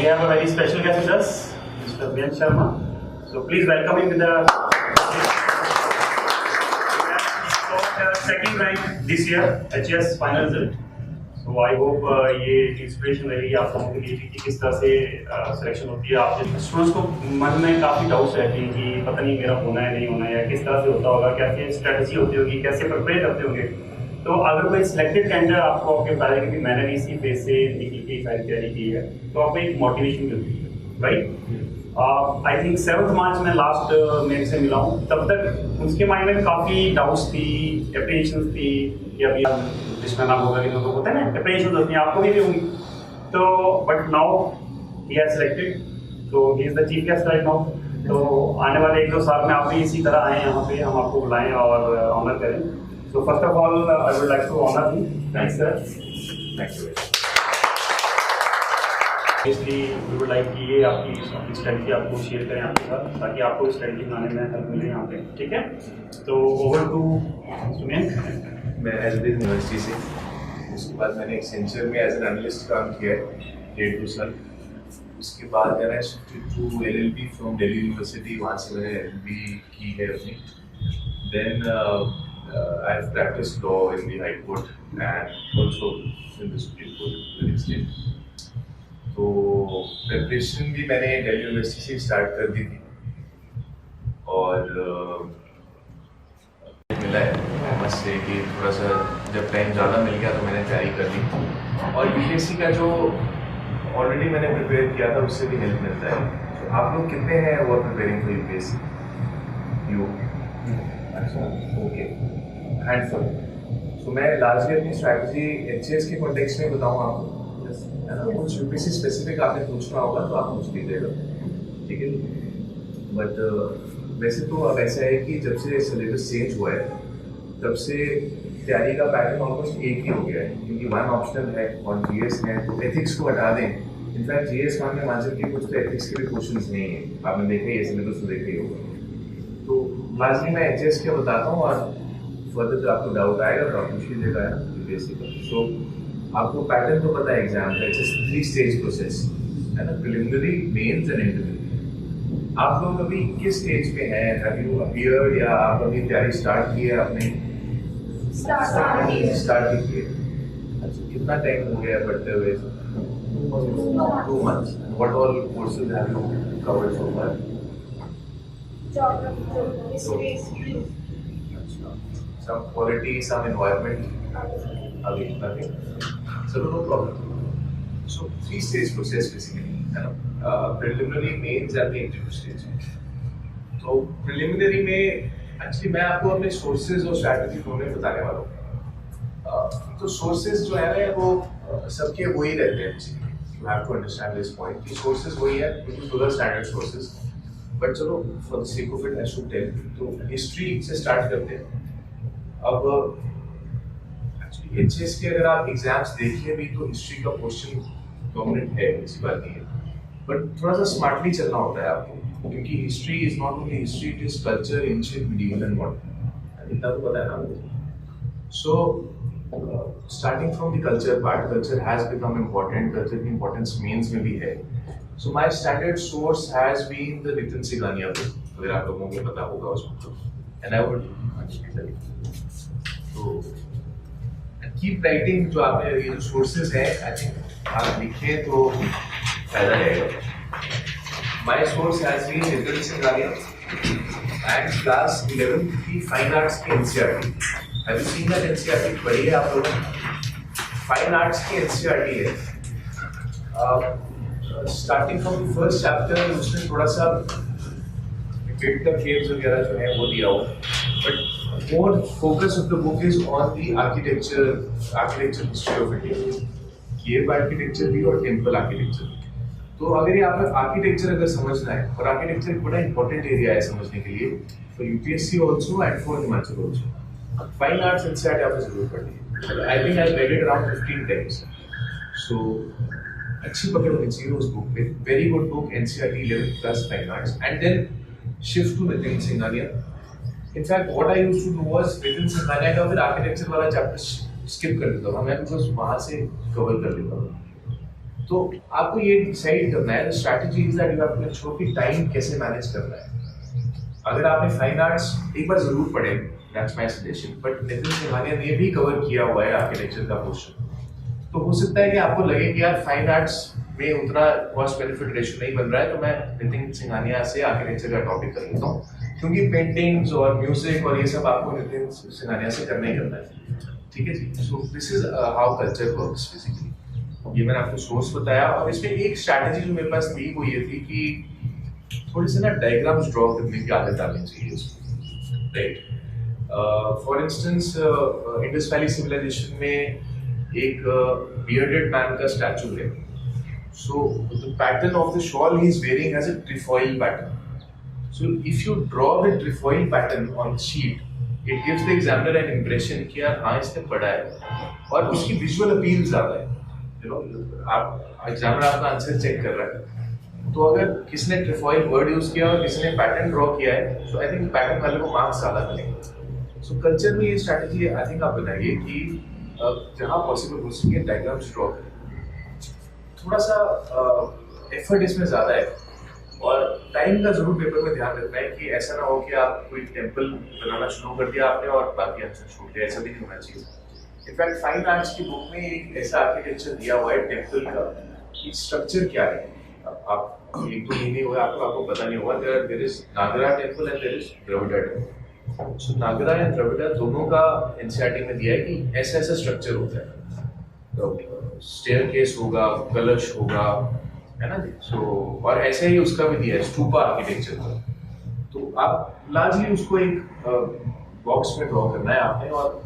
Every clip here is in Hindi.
have a very special guest with us, Mr. Ben Sharma. So please welcome him with the second rank this year, HES final result. So I hope ये इंस्पिरेशन रहेगी आप लोगों के लिए कि किस तरह से सिलेक्शन होती है। आपके स्टूडेंट्स को मन में काफ़ी डाउट्स रहती हैं कि पता नहीं मेरा होना है नहीं होना है, या किस तरह से होता होगा, कैसे स्ट्रेटजी होती होगी, कैसे प्रिपेयर करते होंगे। तो अगर कोई सिलेक्टेड कैंडिडेट आपको आपके बताएगा कि मैंने भी इसी फेज से निकी की सारी तैयारी की है, तो आपको एक मोटिवेशन मिलती है, राइट। आई थिंक 7 मार्च में लास्ट मेरे से मिला हूँ, तब तक उसके माइंड में काफ़ी डाउट्स थी, एप्रीहेंशन थी कि अभी जिसमें नाम होगा कि तो होता है ना, एप्रीहेंशन होती है, आपको भी होंगी। तो but now he has selected, तो he is the chief guest right now. तो आने वाले 1-2 साल में आप भी इसी तरह आएँ यहाँ पे, हम आपको बुलाएँ और ऑनर करें। So first of all, I would like to honor you. Thanks, sir. Thank you. Obviously, we would like कि ये आपकी स्ट्रेटजी आपको शेयर करें आपके साथ, ताकि आपको स्ट्रेटजी बनाने में हेल्प मिले यहाँ पे, ठीक है? तो ओवर टू सुमेन। मैं एलबी यूनिवर्सिटी से, उसके बाद मैंने एक्सेंचर में एज एन एनालिस्ट काम किया है 1.5 साल। उसके बाद मैंने shifted to LLB from Delhi University, वहाँ से मैंने LLB की है अपनी। Then I have practiced law in the High Court and also in the Supreme Court to an extent. तो प्रिपरेशन भी मैंने दिल्ली यूनिवर्सिटी से स्टार्ट कर दी थी और मिला है मस्त से कि थोड़ा सा जब टाइम ज़्यादा मिल गया तो मैंने तैयारी कर दी। और UPSC का जो ऑलरेडी मैंने प्रिपेयर किया था उससे भी हेल्प मिलता है। तो आप लोग कितने हैं वो प्रिपेयरिंग फॉर UPSC? यू अच्छा, ओके, हैंडफुल। सो मैं लार्जली अपनी स्ट्रैटेजी HES के कॉन्टेक्स्ट में बताऊँ आपको, है ना? कुछ UPSC स्पेसिफिक आपने पूछना होगा तो आप पूछ लीजिएगा, ठीक है? बट वैसे तो अब ऐसा है कि जब से सिलेबस चेंज हुआ है तब से तैयारी का पैटर्न ऑलमोस्ट एक ही हो गया है, क्योंकि 1 ऑप्शनल है और GS है। तो एथिक्स को हटा दें, इनफैक्ट GS 1 में मानसर के कुछ तो एथिक्स के भी क्वेश्चन नहीं है, आपने देखा ही है, सिलेबस तो देखा ही होगा। तो लाजमी मैं HES क्या बताता हूँ और फर्दर जब आपको डाउट आएगा तो आप पूछ लीजिएगा UPSC का। सो आपको पैटर्न तो पता है एग्जाम का, इट्स 3 स्टेज प्रोसेस, है ना? Preliminary, mains and interview. आप लोग अभी किस स्टेज पे हैं? हैव यू अपीयर्ड या आप अभी तैयारी स्टार्ट की है? आपने स्टार्ट की है? अच्छा, कितना टाइम हो गया पढ़ते हुए? 2 months. What all courses have you covered so far? Geography, some quality, some environment, nothing. So no problem. So 3 stage process basically, है ना? Preliminary, mains and the interview stage. तो preliminary में actually मैं आपको अपने sources और strategy दोनों बताने वाला हूँ। तो sources जो है ना वो सबके वही रहते हैं basically. You have to understand this point. कि sources वही है, क्योंकि fuller standard sources. But चलो for the sake of it I should tell you. तो history से start करते हैं। अब एक्चुअली HES के अगर आप एग्जाम्स देखिए भी तो हिस्ट्री का पोर्शन डोमिनेंट है, ऐसी बात नहीं है, बट थोड़ा सा स्मार्टली चलना होता है आपको, क्योंकि history is not only history, it is culture, ancient, medieval and modern, इतना तो पता है ना। So starting from the culture part, culture has become important, कल्चर की इम्पोर्टेंस मेंस में भी है। So my standard source has been the Nitin Singhania book, अगर आप लोगों को पता होगा उसको, एंड आई वुड तो कीप राइटिंग। जो आपने ये जो सोर्सेज हैं आई थिंक आप लिखें तो फायदा रहेगा। My source has been Nitin Singhania and class 11 की फाइन आर्ट्स की NCERT। Have you seen that NCERT? पढ़ी है आप लोगों ने? फाइन आर्ट्स की NCERT है। स्टार्टिंग फ्रॉम फर्स्ट चैप्टर उसमें थोड़ा सा विक्टर केव्स वगैरह जो है वो दिया हुआ, but more focus of the book is on the architecture history of India, cave architecture भी और temple architecture। तो अगर ये आपको architecture अगर समझना है, और architecture एक बड़ा important area है समझने के लिए for UPSC also and for Himachal also, fine arts NCERT आपने जरूर पढ़नी है। I think I read it around 15 times, so अच्छी पकड़ होनी चाहिए उस बुक पे। Very good book, NCERT 11 plus fine arts, and then shift to Nitin Singhania। In fact, what I used to do was Nitin Singhania का फिर आर्किटेक्चर वाला चैप्टर स्किप कर देता था मैं, बिकॉज वहाँ से कवर कर लेता था। तो आपको ये डिसाइड करना है, strategy is that you have to show कि टाइम कैसे मैनेज करना है। अगर आपने फाइन आर्ट्स एक बार जरूर पढ़े, that's my suggestion, but Nitin Singhania ने भी कवर किया हुआ है आर्किटेक्चर का पोर्शन, तो हो सकता है कि आपको लगे कि यार फाइन आर्ट्स में उतना कॉस्ट बेनिफिट रेशियो नहीं बन रहा है, तो मैं नितिन सिंघानिया से आर्किटेक्चर का टॉपिक कर लेता हूँ, क्योंकि पेंटिंग्स और म्यूजिक और ये सब आपको नितिन सिंघानिया से करना ही करना है, ठीक है जी। So this is how culture works basically. ये मैंने आपको सोर्स बताया, और इसमें एक स्ट्रैटेजी जो मेरे पास थी वो ये थी कि थोड़ी सी ना डायग्राम्स ड्रॉ करने की आदत डालनी चाहिए इसको, right. For instance Indus valley civilisation में एक बियर्डेड मैन का स्टैचू है, so the pattern of the shawl he is wearing has a trefoil pattern. So if you draw the trefoil pattern on the sheet, it gives the examiner an impression कि यार हाँ इसने पढ़ा है, और उसकी visual appeal ज़्यादा है, you know, आप examiner आपका आंसर चेक कर रहा है, तो अगर किसने trefoil word यूज किया और किसने पैटर्न ड्रॉ किया है, so I think पैटर्न वाले को मार्क्स ज़्यादा मिलेंगे। So कल्चर में ये स्ट्रैटेजी I think आप बनाइए कि जहाँ पॉसिबल हो सके डायग्राम्स ड्रॉ करें। थोड़ा सा एफर्ट इसमें ज़्यादा है, और टाइम का जरूर पेपर में ध्यान रखना है कि ऐसा ना हो कि आप कोई टेम्पल बनाना शुरू कर दिया आपने और बाकी आंसर छूट गया, ऐसा भी नहीं होना चाहिए। इनफैक्ट फाइन आर्ट्स की बुक में एक ऐसा आर्किटेक्चर दिया हुआ है टेम्पल का कि स्ट्रक्चर क्या है। आप एक दो महीने हुए आपको पता नहीं होगा, there is Nagara temple and there is Dravida temple. So Nagara and Dravida दोनों का एनसीईआरटी में दिया है कि ऐसा ऐसा स्ट्रक्चर होता है, स्टेयरकेस होगा, कलश होगा, है ना जी। सो और ऐसे ही उसका भी दिया है स्तूपा आर्किटेक्चर का, तो आप लार्जली उसको एक बॉक्स में ड्रॉ करना है आपने, और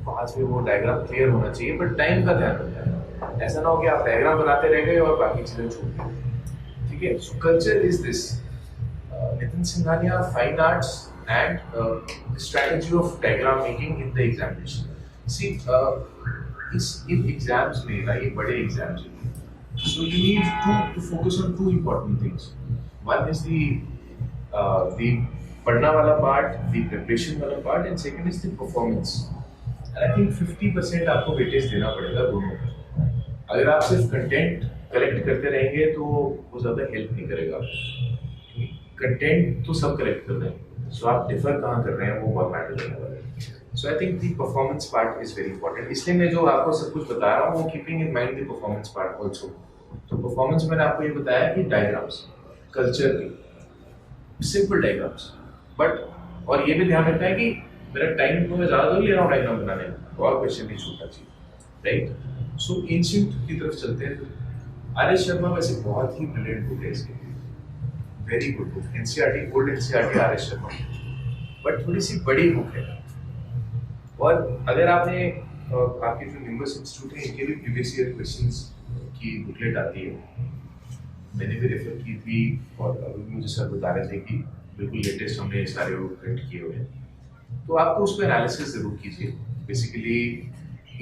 वहाँ से वो डायग्राम क्लियर होना चाहिए, बट टाइम का ध्यान रखना है, ऐसा ना हो कि आप डायग्राम बनाते रह गए और बाकी चीजें छूट गई, ठीक है। So culture is this, Nitin Singhania, fine arts and strategy of diagram making in the examination. See in exams में ना, ये बड़े एग्जाम्स हैं, so you need to focus on two important things. One is the पढ़ना वाला part, the preparation वाला part, and second is the performance. And I think 50% आपको वेटेज देना पड़ेगा दोनों। अगर आप सिर्फ कंटेंट कलेक्ट करते रहेंगे तो वो ज़्यादा हेल्प नहीं करेगा। कंटेंट तो सब कलेक्ट कर रहे हैं, सो आप डिफर कहाँ कर रहे हैं वो बहुत मैटर करने वाला है। So I think the performance part is very important. इसलिए मैं जो आपको सब कुछ बता रहा हूँ वो keeping in mind the performance part also. तो performance मैंने आपको ये बताया कि diagrams, culture की, simple diagrams. But और ये भी ध्यान रखना है कि मेरा टाइम तो मैं ज़्यादा तो ले रहा हूँ डायग्राम बनाने में, और क्वेश्चन नहीं छूटना चाहिए, राइट। सो एंशिएंट की तरफ चलते हैं। आर एस शर्मा वैसे बहुत ही ब्रिलियंट बुक है इसके, very good book, NCERT, old NCERT R S Sharma, but थोड़ी सी बड़ी बुक है। और अगर आपने आपके जो न्यूमरस इंस्टीट्यूट है इनके भी प्रीवियस ईयर क्वेश्चंस की बुकलेट आती है, मैंने भी रेफर की थी, और अभी मुझे सर बता रहे थे कि बिल्कुल लेटेस्ट हमने सारे प्रिंट किए हुए हैं, तो आपको उसको एनालिसिस जरूर कीजिए। बेसिकली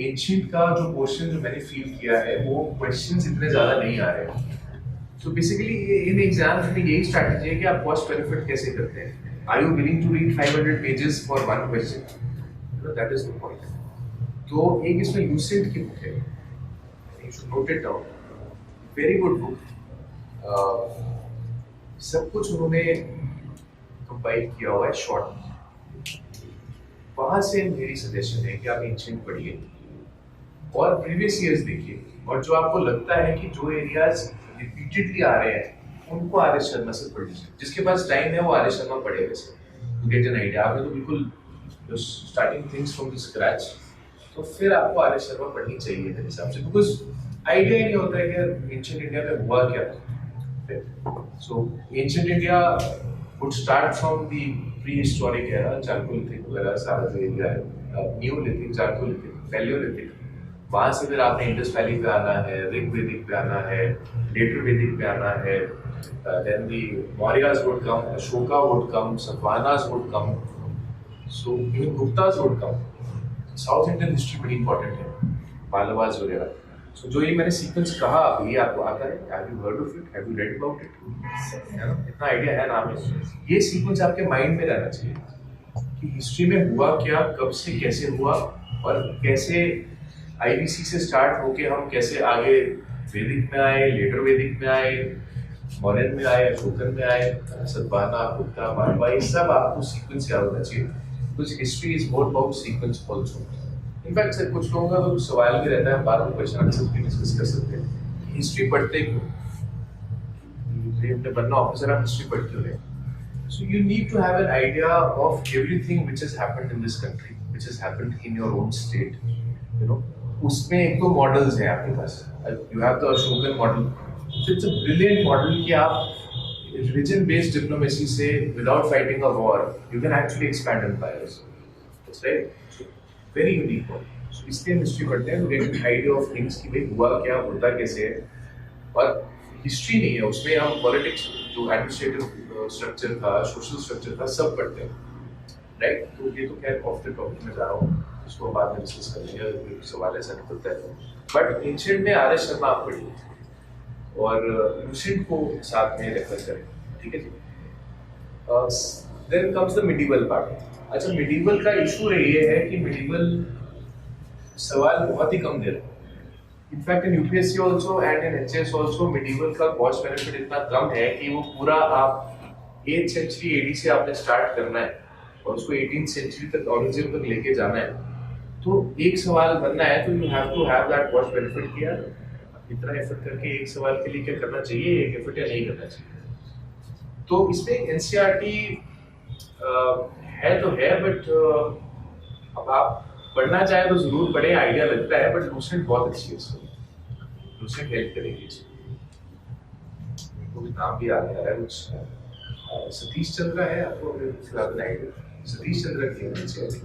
एंशिएंट का जो पोर्शन जो मैंने फील किया है वो क्वेश्चंस इतने ज़्यादा नहीं आ रहे हैं। तो बेसिकली इन एग्जाम्स में यही स्ट्रैटेजी है कि आप कॉस्ट बेनिफिट कैसे करते हैं। Are you willing to read 500 pages for one question? That is the point. तो एक इसमें ल्यूसेंट की बुक है, you should note it down. Very good book. सब कुछ उन्होंने कंपाइल किया हुआ है शॉर्ट में। वहाँ से मेरी सजेशन है कि आप एंशिएंट पढ़िए और प्रीवियस ईयर्स देखिए, और जो आपको लगता है कि जो एरियाज रिपीटेडली आ रहे हैं उनको आर एस शर्मा से पढ़ लीजिए। जिसके पास टाइम है वो आर एस शर्मा पढ़े वैसे, to get an idea। आपने तो बिल्कुल starting things from the scratch, तो फिर आपको आर एस शर्मा पढ़नी चाहिए मेरे हिसाब से, बिकॉज आइडिया ही नहीं होता है कि एंशिएंट इंडिया में हुआ क्या था। So ancient India would start from the prehistoric era, chalcolithic वगैरह सारा जो एरिया है, न्यूलिथिक, चालकोलिथिक, पैलियोलिथिक, वहाँ से फिर आपने इंडस वैली पे आना है, ऋग्वेदिक पे आना है, लेटर वेदिक पे आना है, then the Mauryas would come, Ashoka would come, Satavahanas would come, so even Guptas would come. South Indian history बड़ी important है, पालवास वगैरह। so जो ये मैंने सीक्वेंस कहा ये आपको आता है? Have you heard of it? Have you read about it? है ना, इतना आइडिया है ना हमें। ये सीक्वेंस आपके माइंड में रहना चाहिए कि हिस्ट्री में हुआ क्या, कब से कैसे हुआ, और कैसे आईबीसी से स्टार्ट होके हम कैसे आगे वैदिक में आए, लेटर वैदिक में आए, मौर्यन में आए, अशोकन में आए, सतवाहना, गुप्ता, मारवाड़ा, ये सब आपको सीक्वेंस याद होना चाहिए। कुछ history is more about sequence also. In fact sir कुछ लोगों का तो सवाल भी रहता है, बाद में क्वेश्चन आंसर भी डिस्कस कर सकते हैं, हिस्ट्री पढ़ते क्यों, अपने बनना ऑफिसर आप हिस्ट्री पढ़ क्यों रहे? So you need to have an idea of everything which has happened in this country, which has happened in your own state. You know, उसमें एक तो मॉडल्स हैं आपके पास. You have the Ashokan model. So it's a brilliant model कि आप region-based diplomacy से without fighting a war, you can actually expand empires. That's right. So very unique model. So इसलिए हम हिस्ट्री पढ़ते हैं to get an idea of things कि भाई हुआ क्या, होता कैसे है, और हिस्ट्री नहीं है उसमें हम पॉलिटिक्स जो एडमिनिस्ट्रेटिव स्ट्रक्चर था, सोशल स्ट्रक्चर था, सब पढ़ते हैं, राइट? तो ये तो खैर ऑफ द टॉपिक में जा रहा हूँ, उसको बाद में डिस्कस कर लेंगे, सवाल ऐसा निकलता है। बट एंशिएंट में आर एस शर्मा आप पढ़िए और लूसेंट को साथ में रेफर करें, ठीक है जी? Then comes the medieval part. अच्छा, मिडीवल का इशू ये है कि मिडीवल सवाल बहुत ही कम दे रहे हैं। In fact in UPSC also and in HS also medieval का कॉस्ट बेनिफिट इतना कम है कि वो पूरा आप 8th सेंचुरी एडी से आपने स्टार्ट करना है और उसको 18th सेंचुरी तक औरंगजेब तक लेके जाना है, तो एक सवाल बनना है तो you have to have that cost benefit किया, इतना एफर्ट करके एक सवाल के लिए क्या करना चाहिए, एक एफर्ट या नहीं करना चाहिए। तो इसमें एनसीईआरटी है तो है, बट अब आप पढ़ना चाहे तो जरूर पढ़े, आइडिया लगता है, बट लूसेंट बहुत अच्छी है इसमें, लूसेंट हेल्प करेगी इसमें। मेरे भी नाम भी आ रहा है कुछ, सतीश चंद्रा है, आपको अगर आइडिया सतीश चंद्रा की एनसीईआरटी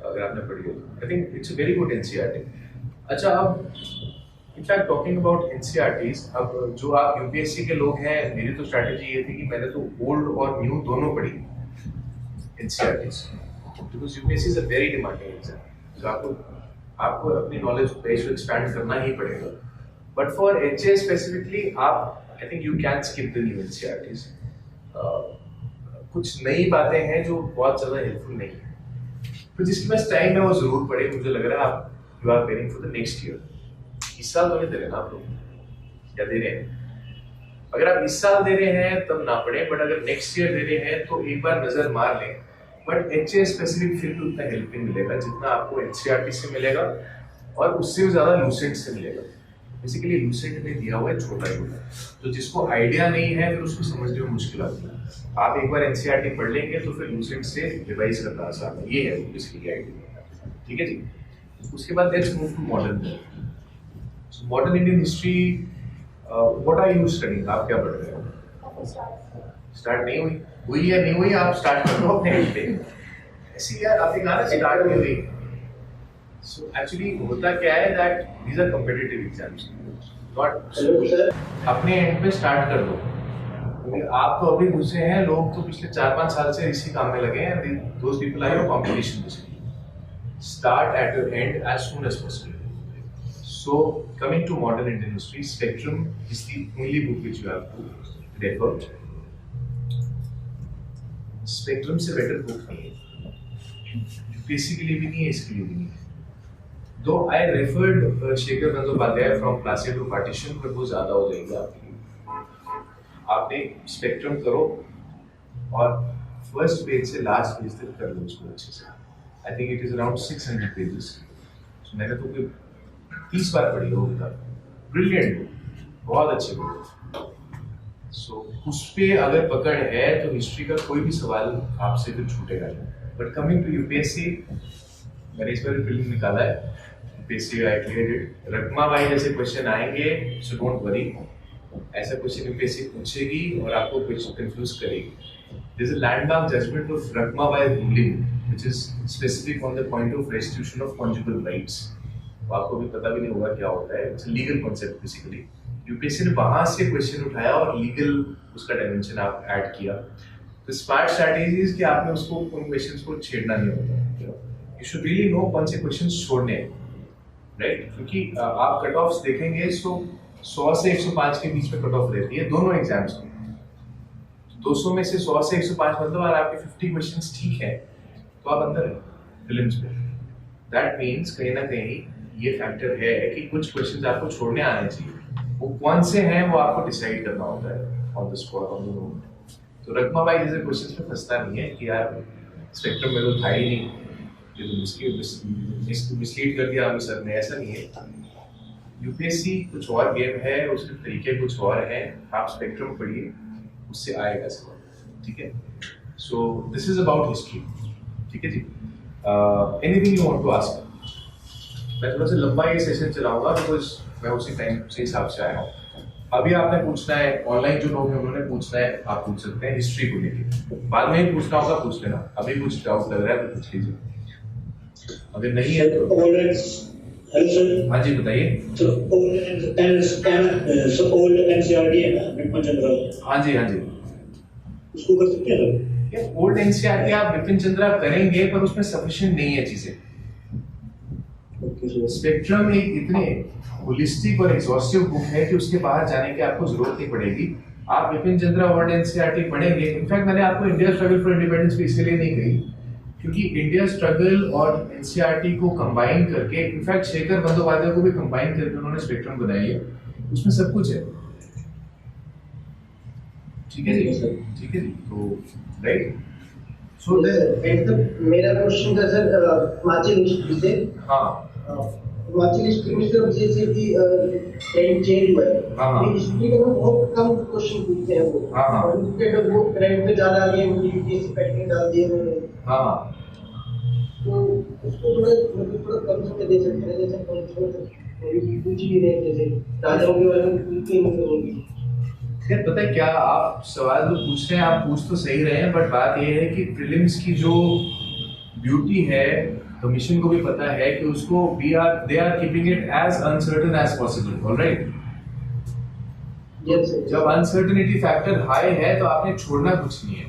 अगर आपने पढ़ी हो, आई think it's a very good NCERT. अच्छा, अब इनफैक्ट टॉकिंग अबाउट एनसीईआरटीज, अब जो आप यूपीएससी के लोग हैं, मेरी तो स्ट्रैटेजी ये थी कि मैंने तो ओल्ड और न्यू दोनों पढ़ी NCERTs, because UPSC is a very demanding exam. So आपको अपनी नॉलेज बेस को एक्सपैंड करना ही पड़ेगा। बट फॉर HA स्पेसिफिकली आप I think you can skip the new NCERTs. कुछ नई बातें हैं जो बहुत ज़्यादा हेल्पफुल नहीं है, तो जिसके पास टाइम है वो जरूर पढ़े। मुझे लग रहा है आप you are waiting for the next year. इस साल तो नहीं दे रहे ना आप लोग, या दे रहे हैं? अगर आप इस साल दे रहे हैं तब ना पढ़े, बट अगर नेक्स्ट ईयर दे रहे हैं तो एक बार नजर मार लें। बट HA स्पेसिफिक फिर भी उतना हेल्पिंग मिलेगा जितना आपको एनसीईआरटी से मिलेगा, और उससे भी ज़्यादा लूसेंट से मिलेगा। बेसिकली लूसेंट में दिया हुआ है छोटा ही होता है, तो जिसको आइडिया नहीं है फिर उसको समझने में मुश्किल आती है। आप एक बार एनसीईआरटी पढ़ लेंगे तो फिर लूसेंट से रिवाइज करना आसान है, ये है बेसिकली आइडिया, ठीक है जी। उसके बाद let's move to modern. So modern Indian history, what are you studying? आप क्या पढ़ रहे हो? स्टार्ट नहीं हुई या नहीं हुई, आप स्टार्ट कर दो अपने पे। ऐसी यार आपने कहा ना स्टार्ट नहीं हुई। सो एक्चुअली होता क्या है that these are competitive exams, not अपने एंड पे स्टार्ट कर दो। आप तो अभी घुसे हैं, लोग तो पिछले 4-5 साल से इसी काम में लगे हैं। Those people are your competition basically. Start at your end as soon as possible. So coming to modern Indian history, Spectrum is the only book which you have to refer. Spectrum से बेटर बुक नहीं है, यूपीएससी के लिए भी नहीं है, इसके लिए भी नहीं है। Though I referred Shekhar Bandyopadhyay from Plassey to partition, पर वो ज्यादा हो जाएगा आपके लिए। आपने स्पेक्ट्रम करो और फर्स्ट पेज से लास्ट पेज तक कर लो उसको अच्छे से। I think it is around 600 pages. सो मैंने तो कोई 30 बार पढ़ी हो किताब। ब्रिलियंट बुक, बहुत अच्छी बुक। सो उस पे अगर पकड़ है तो हिस्ट्री का कोई भी सवाल आपसे फिर छूटेगा नहीं। बट कमिंग टू यूपीएससी, मैंने इस बार फिल्म निकाला है, UPSC I clear it. Rukhmabai जैसे क्वेश्चन आएंगे, सो डोंट वरी, ऐसा क्वेश्चन यूपीएससी पूछेगी और आपको क्वेश्चन कंफ्यूज करेगी। There is a landmark judgement of Rukhmabai ruling which is specific on the point of restitution of conjugal rights. आपको भी पता भी नहीं होगा क्या होता है, it's a legal concept basically. UPSC ने वहां से क्वेश्चन उठाया और लीगल उसका डायमेंशन आप ऐड किया। तो स्मार्ट स्ट्रैटेजीज कि आपने उसको उन क्वेश्चंस को छेड़ना नहीं होता। यू शुड रियली नो कौन से क्वेश्चंस छोड़ने हैं, राइट? क्योंकि आप कट ऑफ्स देखेंगे सो 100 से 105 के बीच में कट ऑफ रहती है दोनों एग्जाम्स में। 200 में से 100 से 105 मतलब अगर आपके 50 क्वेश्चंस ठीक है तो आप अंदर हैं प्रीलिम्स में। दैट मीन्स कहीं ना कहीं ये फैक्टर है कि कुछ क्वेश्चंस आपको छोड़ने आने चाहिए, वो कौन से हैं वो आपको डिसाइड करना होता है on the spot, on the moment. तो रकमा भाई जैसे क्वेश्चंस में फंसता नहीं है कि यार स्पेक्ट्रम में तो था ही नहीं, ये तो मिसलीड कर दिया हमें सर ने, ऐसा नहीं है। यूपीएससी कुछ और गेम है, उसके तरीके कुछ और हैं, आप स्पेक्ट्रम पढ़िए, उससे आएगा सवाल, ठीक है। So this is about history, ठीक है जी। Anything you want to ask? मैं थोड़ा सा लंबा ये सेशन चलाऊंगा बिकॉज मैं उसी टाइम से हिसाब से आया हूँ। अभी आपने पूछना है, ऑनलाइन जो लोग हैं उन्होंने पूछना है, आप पूछ सकते हैं हिस्ट्री को लेके, बाद में ही पूछना होगा पूछ लेना, अभी कुछ डाउट लग रहा है तो पूछ लीजिए, अगर नहीं है तो। हाँ जी बताइए। ओल्ड एनसीईआरटी है ना विपिन चंद्रा, हाँ जी हाँ जी, उसको कर सकते हैं। ओल्ड एनसीईआरटी आप विपिन चंद्रा करेंगे पर उसमें सफिशिएंट नहीं है चीजें। स्पेक्ट्रम एक इतने होलिस्टिक और एग्जॉस्टिव बुक है कि उसके बाहर जाने की आपको जरूरत नहीं पड़ेगी। आप विपिन चंद्रा ओल्ड एनसीईआरटी पढ़ेंगे। इनफैक्ट मैंने आपको इंडिया स्ट्रगल फॉर इंडिपेंडेंस भी इसलिए नहीं कही क्योंकि इंडिया स्ट्रगल और एनसीईआरटी को कंबाइन करके, इनफैक्ट शेखर बंदोपाध्याय को भी कंबाइन करके उन्होंने स्पेक्ट्रम बनाई है, उसमें सब कुछ है, ठीक है जी, ठीक है जी। तो राइट, सो मेरा क्वेश्चन था सर हिमाचल हिस्ट्री से। हाँ हिमाचल हिस्ट्री में सिर्फ जैसे कि ट्रेंड चेंज हुआ है, हाँ हिस्ट्री का बहुत कम क्वेश्चन पूछते हैं वो, हाँ और उनके तो वो ट्रेंड पे ज्यादा आगे यूपीएससी पैटर्न डाल दिए उन्होंने, हाँ, तो उसको थोड़ा मतलब थोड़ा कम समय दे सकते हैं, जैसे कुछ ही नहीं, जैसे राजाओं के बारे में पूछते नहीं। यार पता है क्या, आप सवाल जो पूछ रहे हैं आप पूछ तो सही रहे हैं, बट बात ये है कि प्रीलिम्स की जो ब्यूटी है, कमीशन को भी पता है कि उसको they are keeping it as uncertain as possible, alright. जब अनसर्टेनिटी फैक्टर हाई है तो आपने छोड़ना कुछ नहीं है।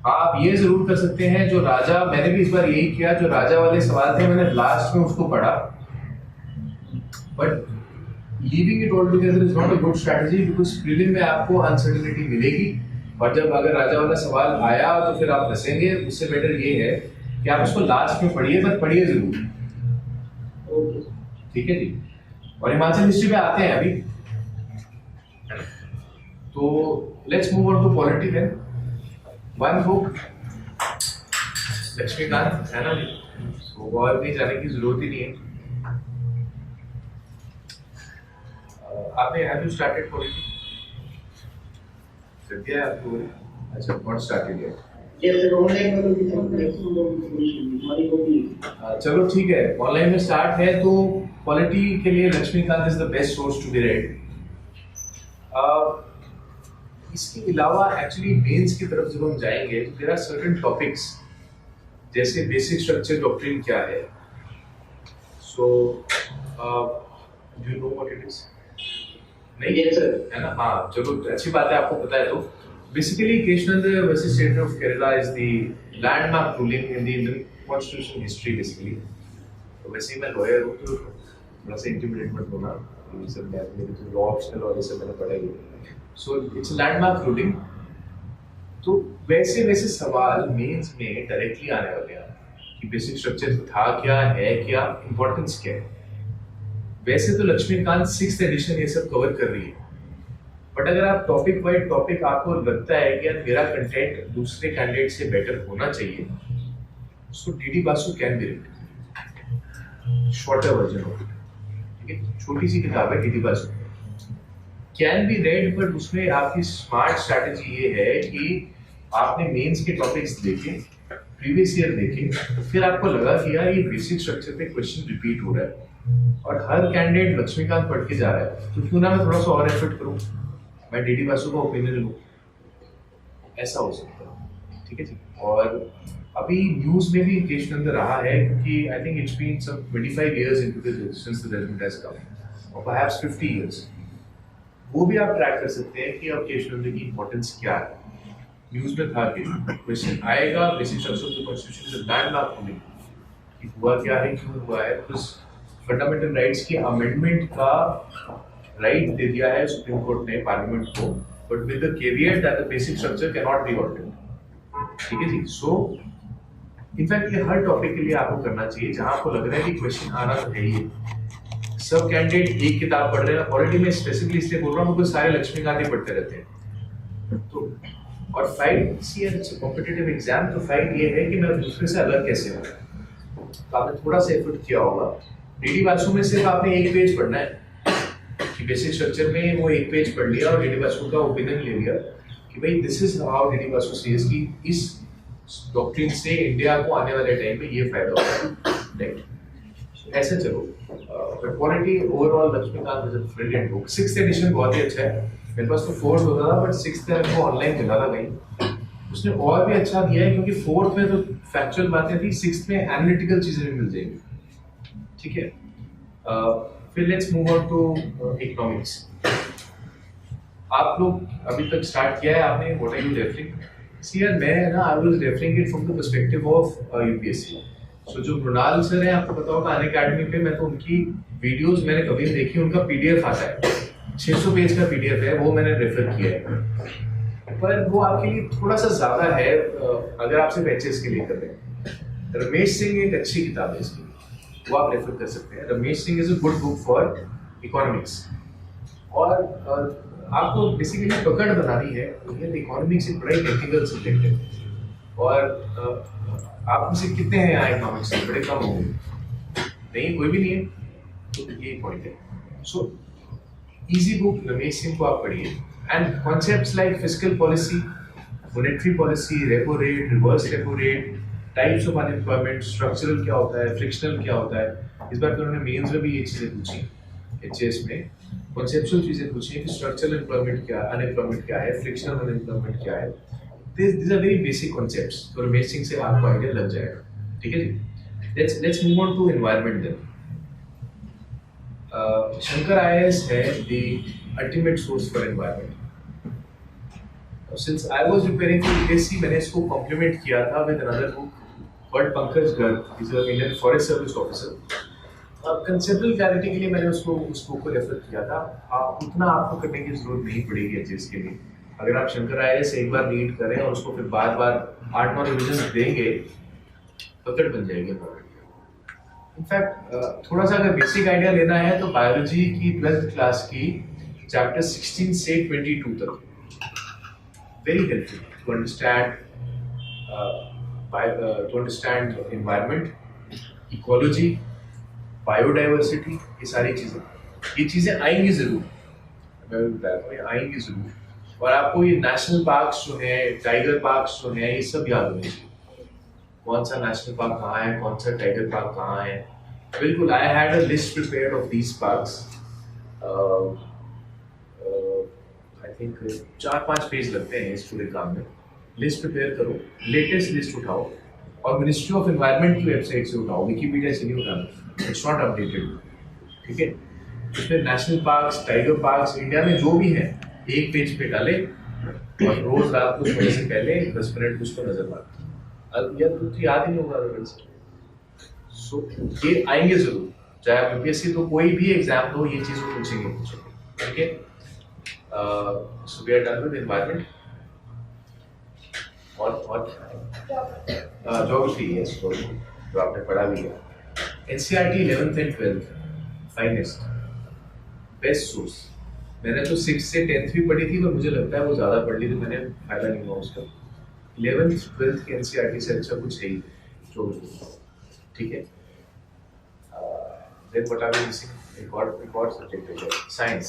आप ये जरूर कर सकते हैं, जो राजा, मैंने भी इस बार यही किया, जो राजा वाले सवाल थे मैंने लास्ट में उसको पढ़ा, but leaving it all together is not a good strategy because prelim में आपको अनसर्टेनिटी मिलेगी, और जब अगर राजा वाला सवाल आया तो फिर आप फंसेंगे। उससे बेटर ये है कि आप उसको लास्ट में पढ़िए, बट पढ़िए जरूर, ठीक है जी। और हिमाचल हिस्ट्री पे आते हैं अभी, तो let's move on to polity then. One book Lakshmikant है ना जी, तो और नहीं जाने की जरूरत ही नहीं है। आपने हैव यू स्टार्टेड पॉलिटी कर दिया है आपको? अच्छा, नॉट स्टार्टेड येट। चलो ठीक है, ऑनलाइन में स्टार्ट है तो पॉलिटी के लिए Lakshmikant is the best source to be read. इसके अलावा एक्चुअली मेंस की तरफ जब हम जाएंगे तो देयर आर सर्टेन टॉपिक्स, जैसे बेसिक स्ट्रक्चर डॉक्ट्रिन क्या है, so do you know what it is? नहीं है सर, है ना? हाँ चलो अच्छी बात है, आपको पता है। तो basically Kesavananda versus state of Kerala is the landmark ruling in the Indian constitution history basically. तो वैसे ही मैं लॉयर हूँ तो थोड़ा सा इंटिमिडेट मत होना, ये सब मेरे तो लॉ ऑप्शनल और ये सब मैंने पढ़ा ही है। So it's landmark ruling. तो वैसे वैसे सवाल मेंस में डायरेक्टली आने वाले हैं कि बेसिक स्ट्रक्चर था क्या, है क्या, इंपॉर्टेंस क्या है। वैसे तो लक्ष्मीकांत 6th एडिशन ये सब कवर कर रही है, बट अगर आप टॉपिक वाइज टॉपिक आपको लगता है कि यार मेरा कंटेंट दूसरे कैंडिडेट से बेटर होना चाहिए, so DD Basu can be read, shorter version of it, ठीक है। छोटी सी किताब है DD Basu, can be read, but उसमें आपकी स्मार्ट स्ट्रैटेजी ये है कि आपने मेंस के टॉपिक्स देखे, प्रीवियस ईयर देखे, फिर आपको लगा कि यार ये बेसिक स्ट्रक्चर पे क्वेश्चन रिपीट हो रहा है और हर कैंडिडेट लक्ष्मीकांत पढ़ के जा रहा है, तो क्यों ना मैं थोड़ा सा और एफर्ट करूं, मैं डीडी बासु का ओपिनियन लूं, ऐसा हो सकता है, ठीक है जी। और अभी न्यूज में भी केशवनंद रहा है क्योंकि I think it's been some 25 years into the since the judgement has come, और परहैप्स 50 इयर्स। वो भी आप ट्रैक कर सकते हैं कि अब केशवनंद की इंपॉर्टेंस क्या है। न्यूज में था कि क्वेश्चन आएगा basic structure of the constitution is landmark ruling, कि हुआ क्या है, क्यों हुआ है, बिकॉज फंडामेंटल राइट्स की अमेंडमेंट का राइट दे दिया है सुप्रीम कोर्ट ने पार्लियामेंट को, but with the caveat that the basic structure can not be altered, ठीक है जी। सो इनफैक्ट ये हर टॉपिक के लिए आपको करना चाहिए जहां आपको लग रहा है कि क्वेश्चन आना तो है ही। सब कैंडिडेट एक किताब पढ़ रहे हैं, ऑलरेडी मैं स्पेसिफिकली इसलिए बोल रहा हूँ क्योंकि सारे लक्ष्मीकांत ही पढ़ते रहते हैं। तो और fight see it's competitive exam, तो फाइट ये है कि मैं दूसरे से अलग कैसे हूँ। तो आपने थोड़ा सा एफर्ट किया होगा। डीडी वासु में सिर्फ आपने एक पेज पढ़ना है कि बेसिक स्ट्रक्चर में वो एक पेज पढ़ लिया और डीडी वासु का ओपिनियन ले लिया कि भाई this is how DD Vasu says कि इस डॉक्ट्रिन से इंडिया को आने वाले टाइम में ये फायदा होगा, राइट। ऐसे चलो quality overall Laxmikanth is a brilliant book. 6th edition बहुत ही अच्छा है। मेरे पास तो 4th होता था बट 6th मेरे को ऑनलाइन मिला था कहीं। उसने और भी अच्छा दिया है क्योंकि 4th में तो फैक्चुअल बातें थी, 6th में एनालिटिकल चीजें भी मिल जाएंगी, ठीक है। फिर let's move on to economics. आप लोग अभी तक स्टार्ट किया है आपने, what are you referring? See यार मैं ना I was referring it from the perspective of UPSC. So जो मृणाल सर हैं आपको पता होगा अनअकैडमी पे, मैं तो उनकी वीडियोस मैंने कभी नहीं देखी, उनका पीडीएफ आता है 600 पेज का पीडीएफ है, वो मैंने रेफर किया है, पर वो आपके लिए थोड़ा सा ज्यादा है अगर आप सिर्फ एचएस के लिए कर रहे हैं। रमेश सिंह एक अच्छी किताब है इसकी, वो आप रेफर कर सकते हैं। Ramesh Singh is a good book for economics. और आपको बेसिकली पकड़ बनानी है, इकोनॉमिक्स एक बड़ा टेक्निकल सब्जेक्ट है और आप में से कितने हैं यहाँ इकोनॉमिक्स में? बड़े कम होंगे, नहीं कोई भी नहीं है, तो ये पॉइंट है। So easy book Ramesh Singh को आप पढ़िए and concepts like fiscal policy, monetary policy, repo rate, reverse repo rate, types of unemployment, structural क्या होता है, फ्रिक्शनल क्या होता है। इस बार तो उन्होंने मेंस में भी ये चीजें पूछी एचएस में, कॉन्सेप्चुअल चीजें पूछी कि स्ट्रक्चरल एम्प्लॉयमेंट क्या, अनएम्प्लॉयमेंट क्या है, फ्रिक्शनल अनएम्प्लॉयमेंट क्या है। These are very basic concepts, तो रमेश सिंह से आपको आइडिया लग जाएगा, ठीक है जी। Let's move on to environment then. Shankar IAS है the ultimate source for environment. Since I was preparing for UPSC, मैंने इसको complement किया था with another book called Pankaj Garg, he's an Indian Forest Service officer. Conceptual clarity के लिए मैंने उसको उस बुक को रेफर किया था। आप उतना आपको करने की जरूरत नहीं पड़ेगी एचएस के लिए। अगर आप शंकर आईएएस एक बार रीड करें और उसको फिर बार बार 8-9 रिविजन देंगे, पकड़ बन जाएगी। इनफैक्ट थोड़ा सा अगर बेसिक आइडिया लेना है तो बायोलॉजी की 12th क्लास की चैप्टर 16 से 22 तक very helpful to understand environment, ecology, biodiversity, ये सारी चीजें आएंगी जरूर, मैं बता रहा हूँ आएंगी जरूर। और आपको ये नेशनल पार्क्स जो है, टाइगर पार्क्स जो है, ये सब याद होने चाहिए। कौन सा नेशनल पार्क कहाँ है, कौन सा टाइगर पार्क कहाँ है। बिल्कुल, I had a list prepared of these parks. I think 4-5 page लगते हैं इस पूरे काम में। लिस्ट प्रिपेयर करो, लेटेस्ट लिस्ट उठाओ और मिनिस्ट्री ऑफ एनवायरनमेंट की वेबसाइट से उठाओ, विकिपीडिया से नहीं उठाना, इट्स नॉट अपडेटेड, ठीक है। उसमें national parks, tiger parks India में जो भी है एक पेज पे डाले और रोज रात को सोने से पहले 10 मिनट उसको नजर मारो। या तो याद ही नहीं होगा। सो ये आएंगे जरूर, चाहे आप यूपीएससी तो कोई भी एग्जाम दो, ये चीज पूछेंगे, ठीक है। So we are done with environment और ज्योग्राफी, यस, जो आपने पढ़ा भी है। NCERT 11th and 12th finest best source. मैंने तो 6th से 10th भी पढ़ी थी, पर मुझे लगता है वो ज़्यादा पढ़ ली तो मैंने फायदा नहीं हुआ उसका। 11th 12th के एनसीईआरटी से अच्छा कुछ है ही जो, ठीक है। Then what are we missing? एक और सब्जेक्ट है साइंस।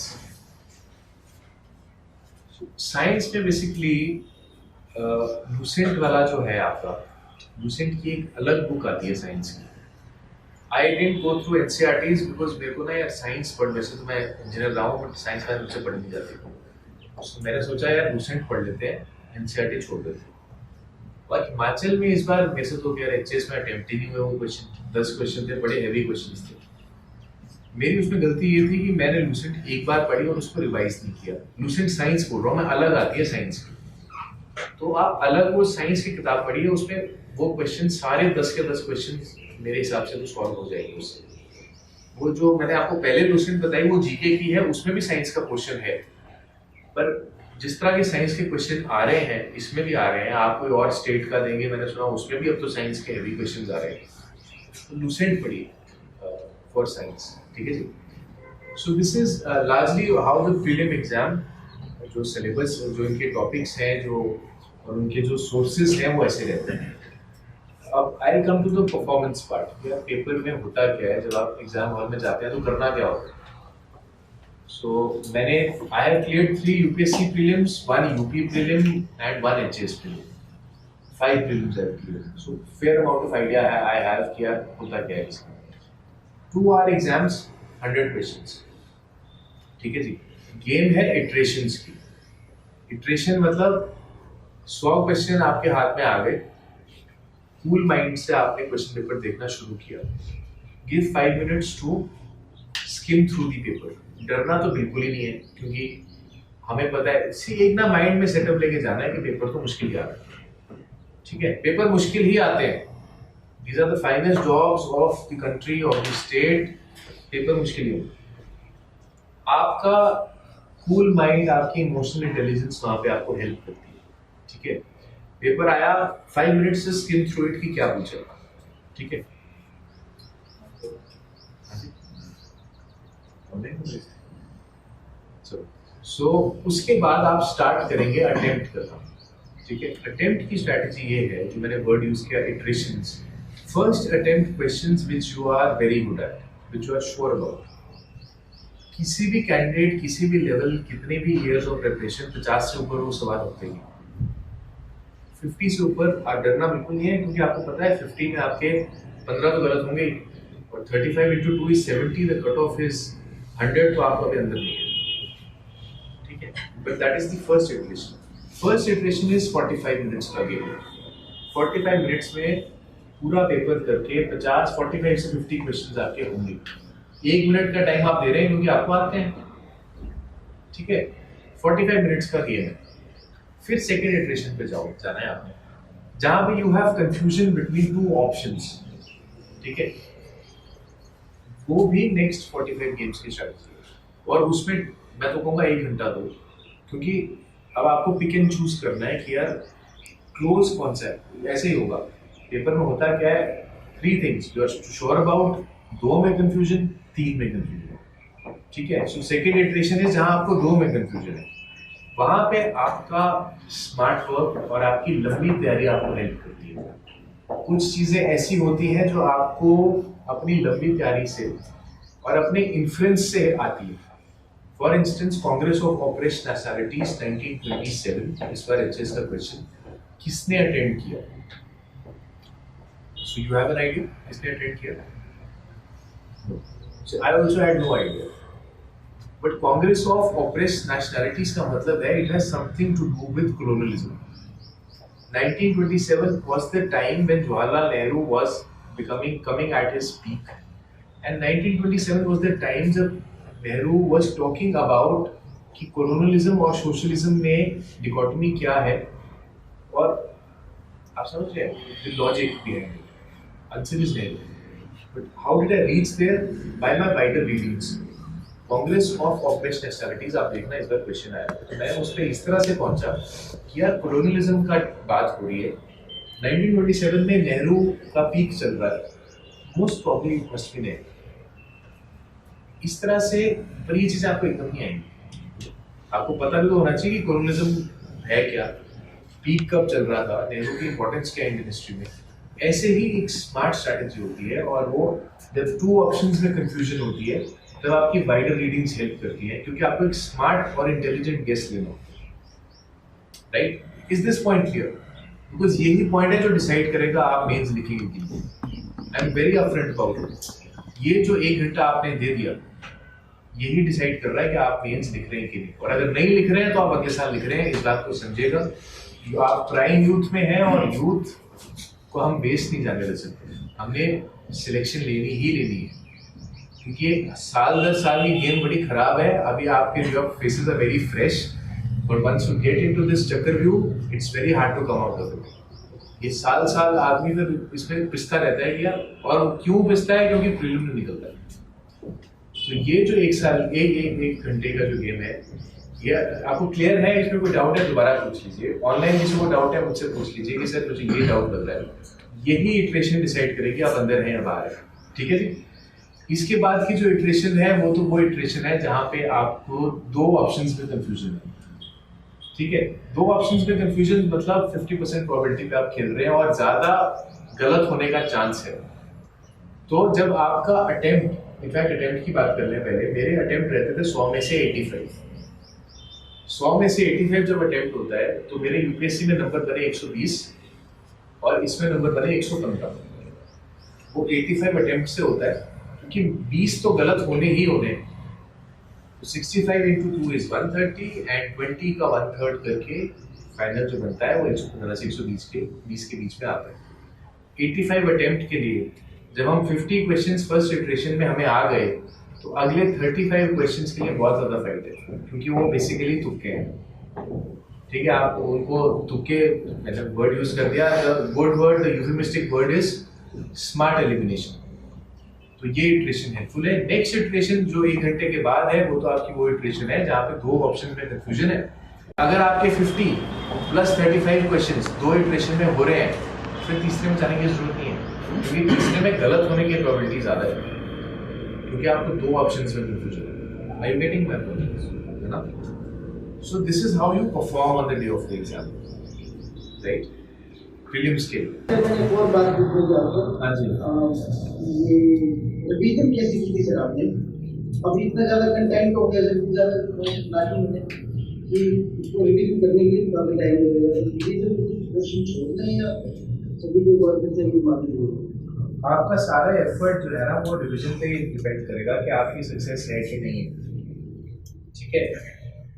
साइंस में बेसिकली लूसेंट वाला जो है आपका, लूसेंट की एक अलग बुक आती है साइंस की। I didn't go through NCERTs because मेरे को ना यार साइंस पढ़, वैसे तो मैं इंजीनियर रहा हूँ बट साइंस का मुझसे पढ़ नहीं जाती, तो मैंने सोचा यार लूसेंट पढ़ लेते हैं, NCERT छोड़ देते हैं। और हिमाचल में इस बार वैसे तो यार एचएस में अटेम्प्ट ही नहीं हुए, वो क्वेश्चन 10 क्वेश्चन थे, बड़े हैवी क्वेश्चन थे। मेरी उसमें गलती ये थी कि मैंने लूसेंट एक बार पढ़ी और उसको रिवाइज नहीं किया। लूसेंट साइंस बोल रहा हूँ मैं, अलग आती है साइंस की, तो आप अलग वो साइंस की किताब पढ़िए, उसमें वो क्वेश्चन सारे 10 के 10 क्वेश्चन मेरे हिसाब से तो सॉल्व हो जाएगी उससे। वो जो मैंने आपको पहले लूसेंट बताई वो जीके की है, उसमें भी साइंस का क्वेश्चन है, पर जिस तरह के साइंस के क्वेश्चन आ रहे हैं इसमें भी आ रहे हैं, आप कोई और स्टेट का देंगे, मैंने सुना उसमें भी अब तो साइंस के हैवी क्वेश्चंस आ रहे हैं, तो लूसेंट पढ़िए फॉर साइंस, ठीक है जी। So this is largely how the prelim exam, जो सिलेबस, जो इनके टॉपिक्स हैं, जो और उनके जो सोर्सेज हैं वो ऐसे रहते हैं। अब I come to the performance part, या पेपर में होता क्या है जब आप एग्जाम हॉल में जाते हैं तो करना क्या होता है। So मैंने I have cleared 3 UPSC prelims, 1 UP prelim and 1 HS prelim. 5 prelims I have cleared. So fair amount of idea I have किया होता क्या है इसका। 2 are exams, 100 questions. ठीक है जी। गेम है इटरेशंस की। इटरेशन मतलब 100 क्वेश्चन आपके हाथ में आ गए, कूल माइंड से आपने क्वेश्चन पेपर देखना शुरू किया। Give 5 minutes to skim through the paper. डरना तो बिल्कुल ही नहीं है, क्योंकि हमें पता है एक ना माइंड में सेटअप लेके जाना है कि पेपर तो मुश्किल ही आ रहा है, ठीक है, पेपर मुश्किल ही आते हैं। These are the finest jobs of the country, of the state, paper मुश्किल ही होगा। आपका कूल माइंड, आपकी इमोशनल इंटेलिजेंस वहां पे आपको हेल्प करती है, ठीक है। पेपर आया, 5 मिनट्स से स्किम थ्रू इट की क्या पूछा, ठीक है। सो उसके बाद आप स्टार्ट करेंगे अटेम्प्ट करना, ठीक है। अटेम्प्ट की स्ट्रेटजी ये है, जो मैंने वर्ड यूज किया, iterations. First attempt questions which you are very good at, which you are sure about. किसी भी कैंडिडेट, किसी भी लेवल, कितने भी इयर्स ऑफ प्रिपरेशन, 50 से ऊपर वो सवाल होते हैं, 50 से ऊपर आप डरना बिल्कुल नहीं है, क्योंकि आपको पता है 50 में आपके 15 तो गलत होंगे, और 35 into 2 is 70, the cut off is 100, तो आपको अभी अंदर नहीं है, ठीक है। But that is the first iteration. First iteration is 45 minutes का गेम। 45 मिनट्स में पूरा पेपर करके 45 से 50 क्वेश्चंस आपके होंगे। 1 मिनट का टाइम आप दे रहे हैं क्योंकि आपको आते हैं, ठीक है। 45 मिनट्स का गेम है। फिर सेकेंड इटरेशन पे जाना है आपने, जहां पे you have confusion between 2 options, ठीक है। वो भी नेक्स्ट 45 गेम्स की स्ट्रेटजी है, और उसमें मैं तो कहूँगा 1 घंटा दो, क्योंकि अब आपको पिक एंड चूज करना है कि यार क्लोज कौन सा है। ऐसे ही होगा पेपर में, होता क्या है, 3 things you are sure about, 2 में कंफ्यूजन, 3 में कंफ्यूजन, ठीक है। सो सेकेंड इटरेशन है जहाँ आपको 2 में कंफ्यूजन है, वहां पे आपका स्मार्ट वर्क और आपकी लंबी तैयारी आपको हेल्प करती है। कुछ चीजें ऐसी होती हैं जो आपको अपनी लंबी तैयारी से और अपने इन्फ्लुएंस से आती है। For instance, Congress of operation nationalities 1927, इस बार एचएस का क्वेश्चन, किसने अटेंड किया? So you have an idea किसने अटेंड किया? I also had no idea. But Congress of operation nationalities का मतलब है, it has something to do with colonialism. 1927 was the time when Jawaharlal Nehru was coming at his peak, and 1927 was the time जब नेहरू was talking about कि colonialism और socialism में dichotomy क्या है, और आप समझ रहे हैं the logic behind it. Answer is Nehru. But how did I reach there? By my wider readings. Congress of operation nationalities, आप देखना इस बार क्वेश्चन आया, तो मैं उस पर इस तरह से पहुंचा कि यार कोलोनियलिज्म का बात हो रही है, 1927 में नेहरू का पीक चल रहा है, most probably must be Nehru, इस तरह से। पर ये चीजें आपको एकदम नहीं आएंगी, आपको पता भी तो होना चाहिए कि कोलोनियलिज्म है क्या, पीक कब चल रहा था, नेहरू की इंपॉर्टेंस क्या है इंडियन हिस्ट्री में। ऐसे ही एक स्मार्ट स्ट्रैटेजी होती है, और वो जब 2 ऑप्शंस में कंफ्यूजन होती है तब आपकी वाइडर रीडिंग्स हेल्प करती है, क्योंकि आपको एक स्मार्ट और इंटेलिजेंट गेस लेना होता है, right. Is this point clear? Because यही पॉइंट है जो डिसाइड करेगा आप मेंस लिखेंगे कि नहीं। I am very upfront about it. ये जो 1 घंटा आपने दे दिया, यही डिसाइड कर रहा है कि आप मेंस लिख रहे हैं कि नहीं, और अगर नहीं लिख रहे हैं तो आप अगले साल लिख रहे हैं, इस बात को समझिएगा। आप प्राइम यूथ में हैं, और यूथ को हम वेस्ट नहीं जाने दे सकते, हमने सिलेक्शन लेनी ही लेनी है, क्योंकि साल दर साल की गेम बड़ी खराब है। अभी आपके जो faces are very fresh, but once you get into this chakravyuh, it's very hard to come out of it. ये साल साल आदमी फिर इसमें पिसता रहता है कि यार, और क्यों पिसता है? क्योंकि प्रीलिम में निकलता है। तो ये जो 1 साल एक घंटे का जो गेम है, ये आपको क्लियर है? इसमें कोई डाउट है दोबारा पूछ लीजिए। ऑनलाइन किसी को डाउट है मुझसे पूछ लीजिए कि सर मुझे ये डाउट लग रहा है। यही इटरेशन डिसाइड करेगी आप अंदर हैं या बाहर है। ठीक है जी। इसके बाद की जो इटरेशन है वो इटरेशन है जहां पे आपको दो ऑप्शंस में कंफ्यूजन है। ठीक है, दो ऑप्शंस में कंफ्यूजन मतलब 50% प्रोबेबिलिटी पे आप खेल रहे हैं और ज्यादा गलत होने का चांस है। तो जब आपका अटेम्प्ट, इनफैक्ट अटेम्प्ट की बात कर लें पहले, मेरे अटेम्प्ट रहते थे 100 में से 85। 100 में से 85 जब अटेम्प्ट होता है तो मेरे यूपीएससी में नंबर बने 120 और इसमें नंबर बने 115। वो 85 अटेम्प्ट से होता है क्योंकि 20 तो गलत होने ही होने हैं। तो 65 into 2 is 130 एंड 20 का 1/3 करके फाइनल जो बनता है वो 115 से 120 के 20 के बीच में आता है। 85 अटेम्प्ट के लिए जब हम 50 क्वेश्चंस फर्स्ट इटरेशन में हमें आ गए तो अगले 35 क्वेश्चंस के लिए बहुत ज्यादा फाइट है क्योंकि वो बेसिकली तुक्के हैं। ठीक है, आप उनको तुक्के मतलब वर्ड यूज कर दिया, the good word, the euphemistic word is smart elimination. तो ये इटरेशन हेल्पफुल है। नेक्स्ट इटरेशन जो 1 घंटे के बाद है वो तो आपकी वो इटरेशन है जहाँ पे दो ऑप्शन में कंफ्यूजन है। अगर आपके 50 प्लस 35 क्वेश्चंस दो इटरेशन में हो रहे हैं फिर तीसरे में जाने की जरूरत नहीं है क्योंकि तीसरे में गलत होने की प्रोबेबिलिटी ज्यादा है क्योंकि आपको दो ऑप्शंस में कंफ्यूजन है। Are you getting my point? है ना? So this is how you perform on the day of the exam, right? Prelims के लिए। मैंने एक और बात पूछनी थी आपको। हाँ जी। ये रिवीजन कैसे की थी सर आपने? अभी इतना ज़्यादा कंटेंट हो गया, इतना ज़्यादा लाइटिंग है कि इसको रिवीजन करने के लिए काफ़ी टाइम लगेगा। रिवीजन क्वेश्चन छोड़ते हैं या सभी के वर्क से भी मान लीजिए? आपका सारा एफर्ट जो है ना वो रिवीजन पे डिपेंड करेगा कि आपकी सक्सेस है कि नहीं है। ठीक है,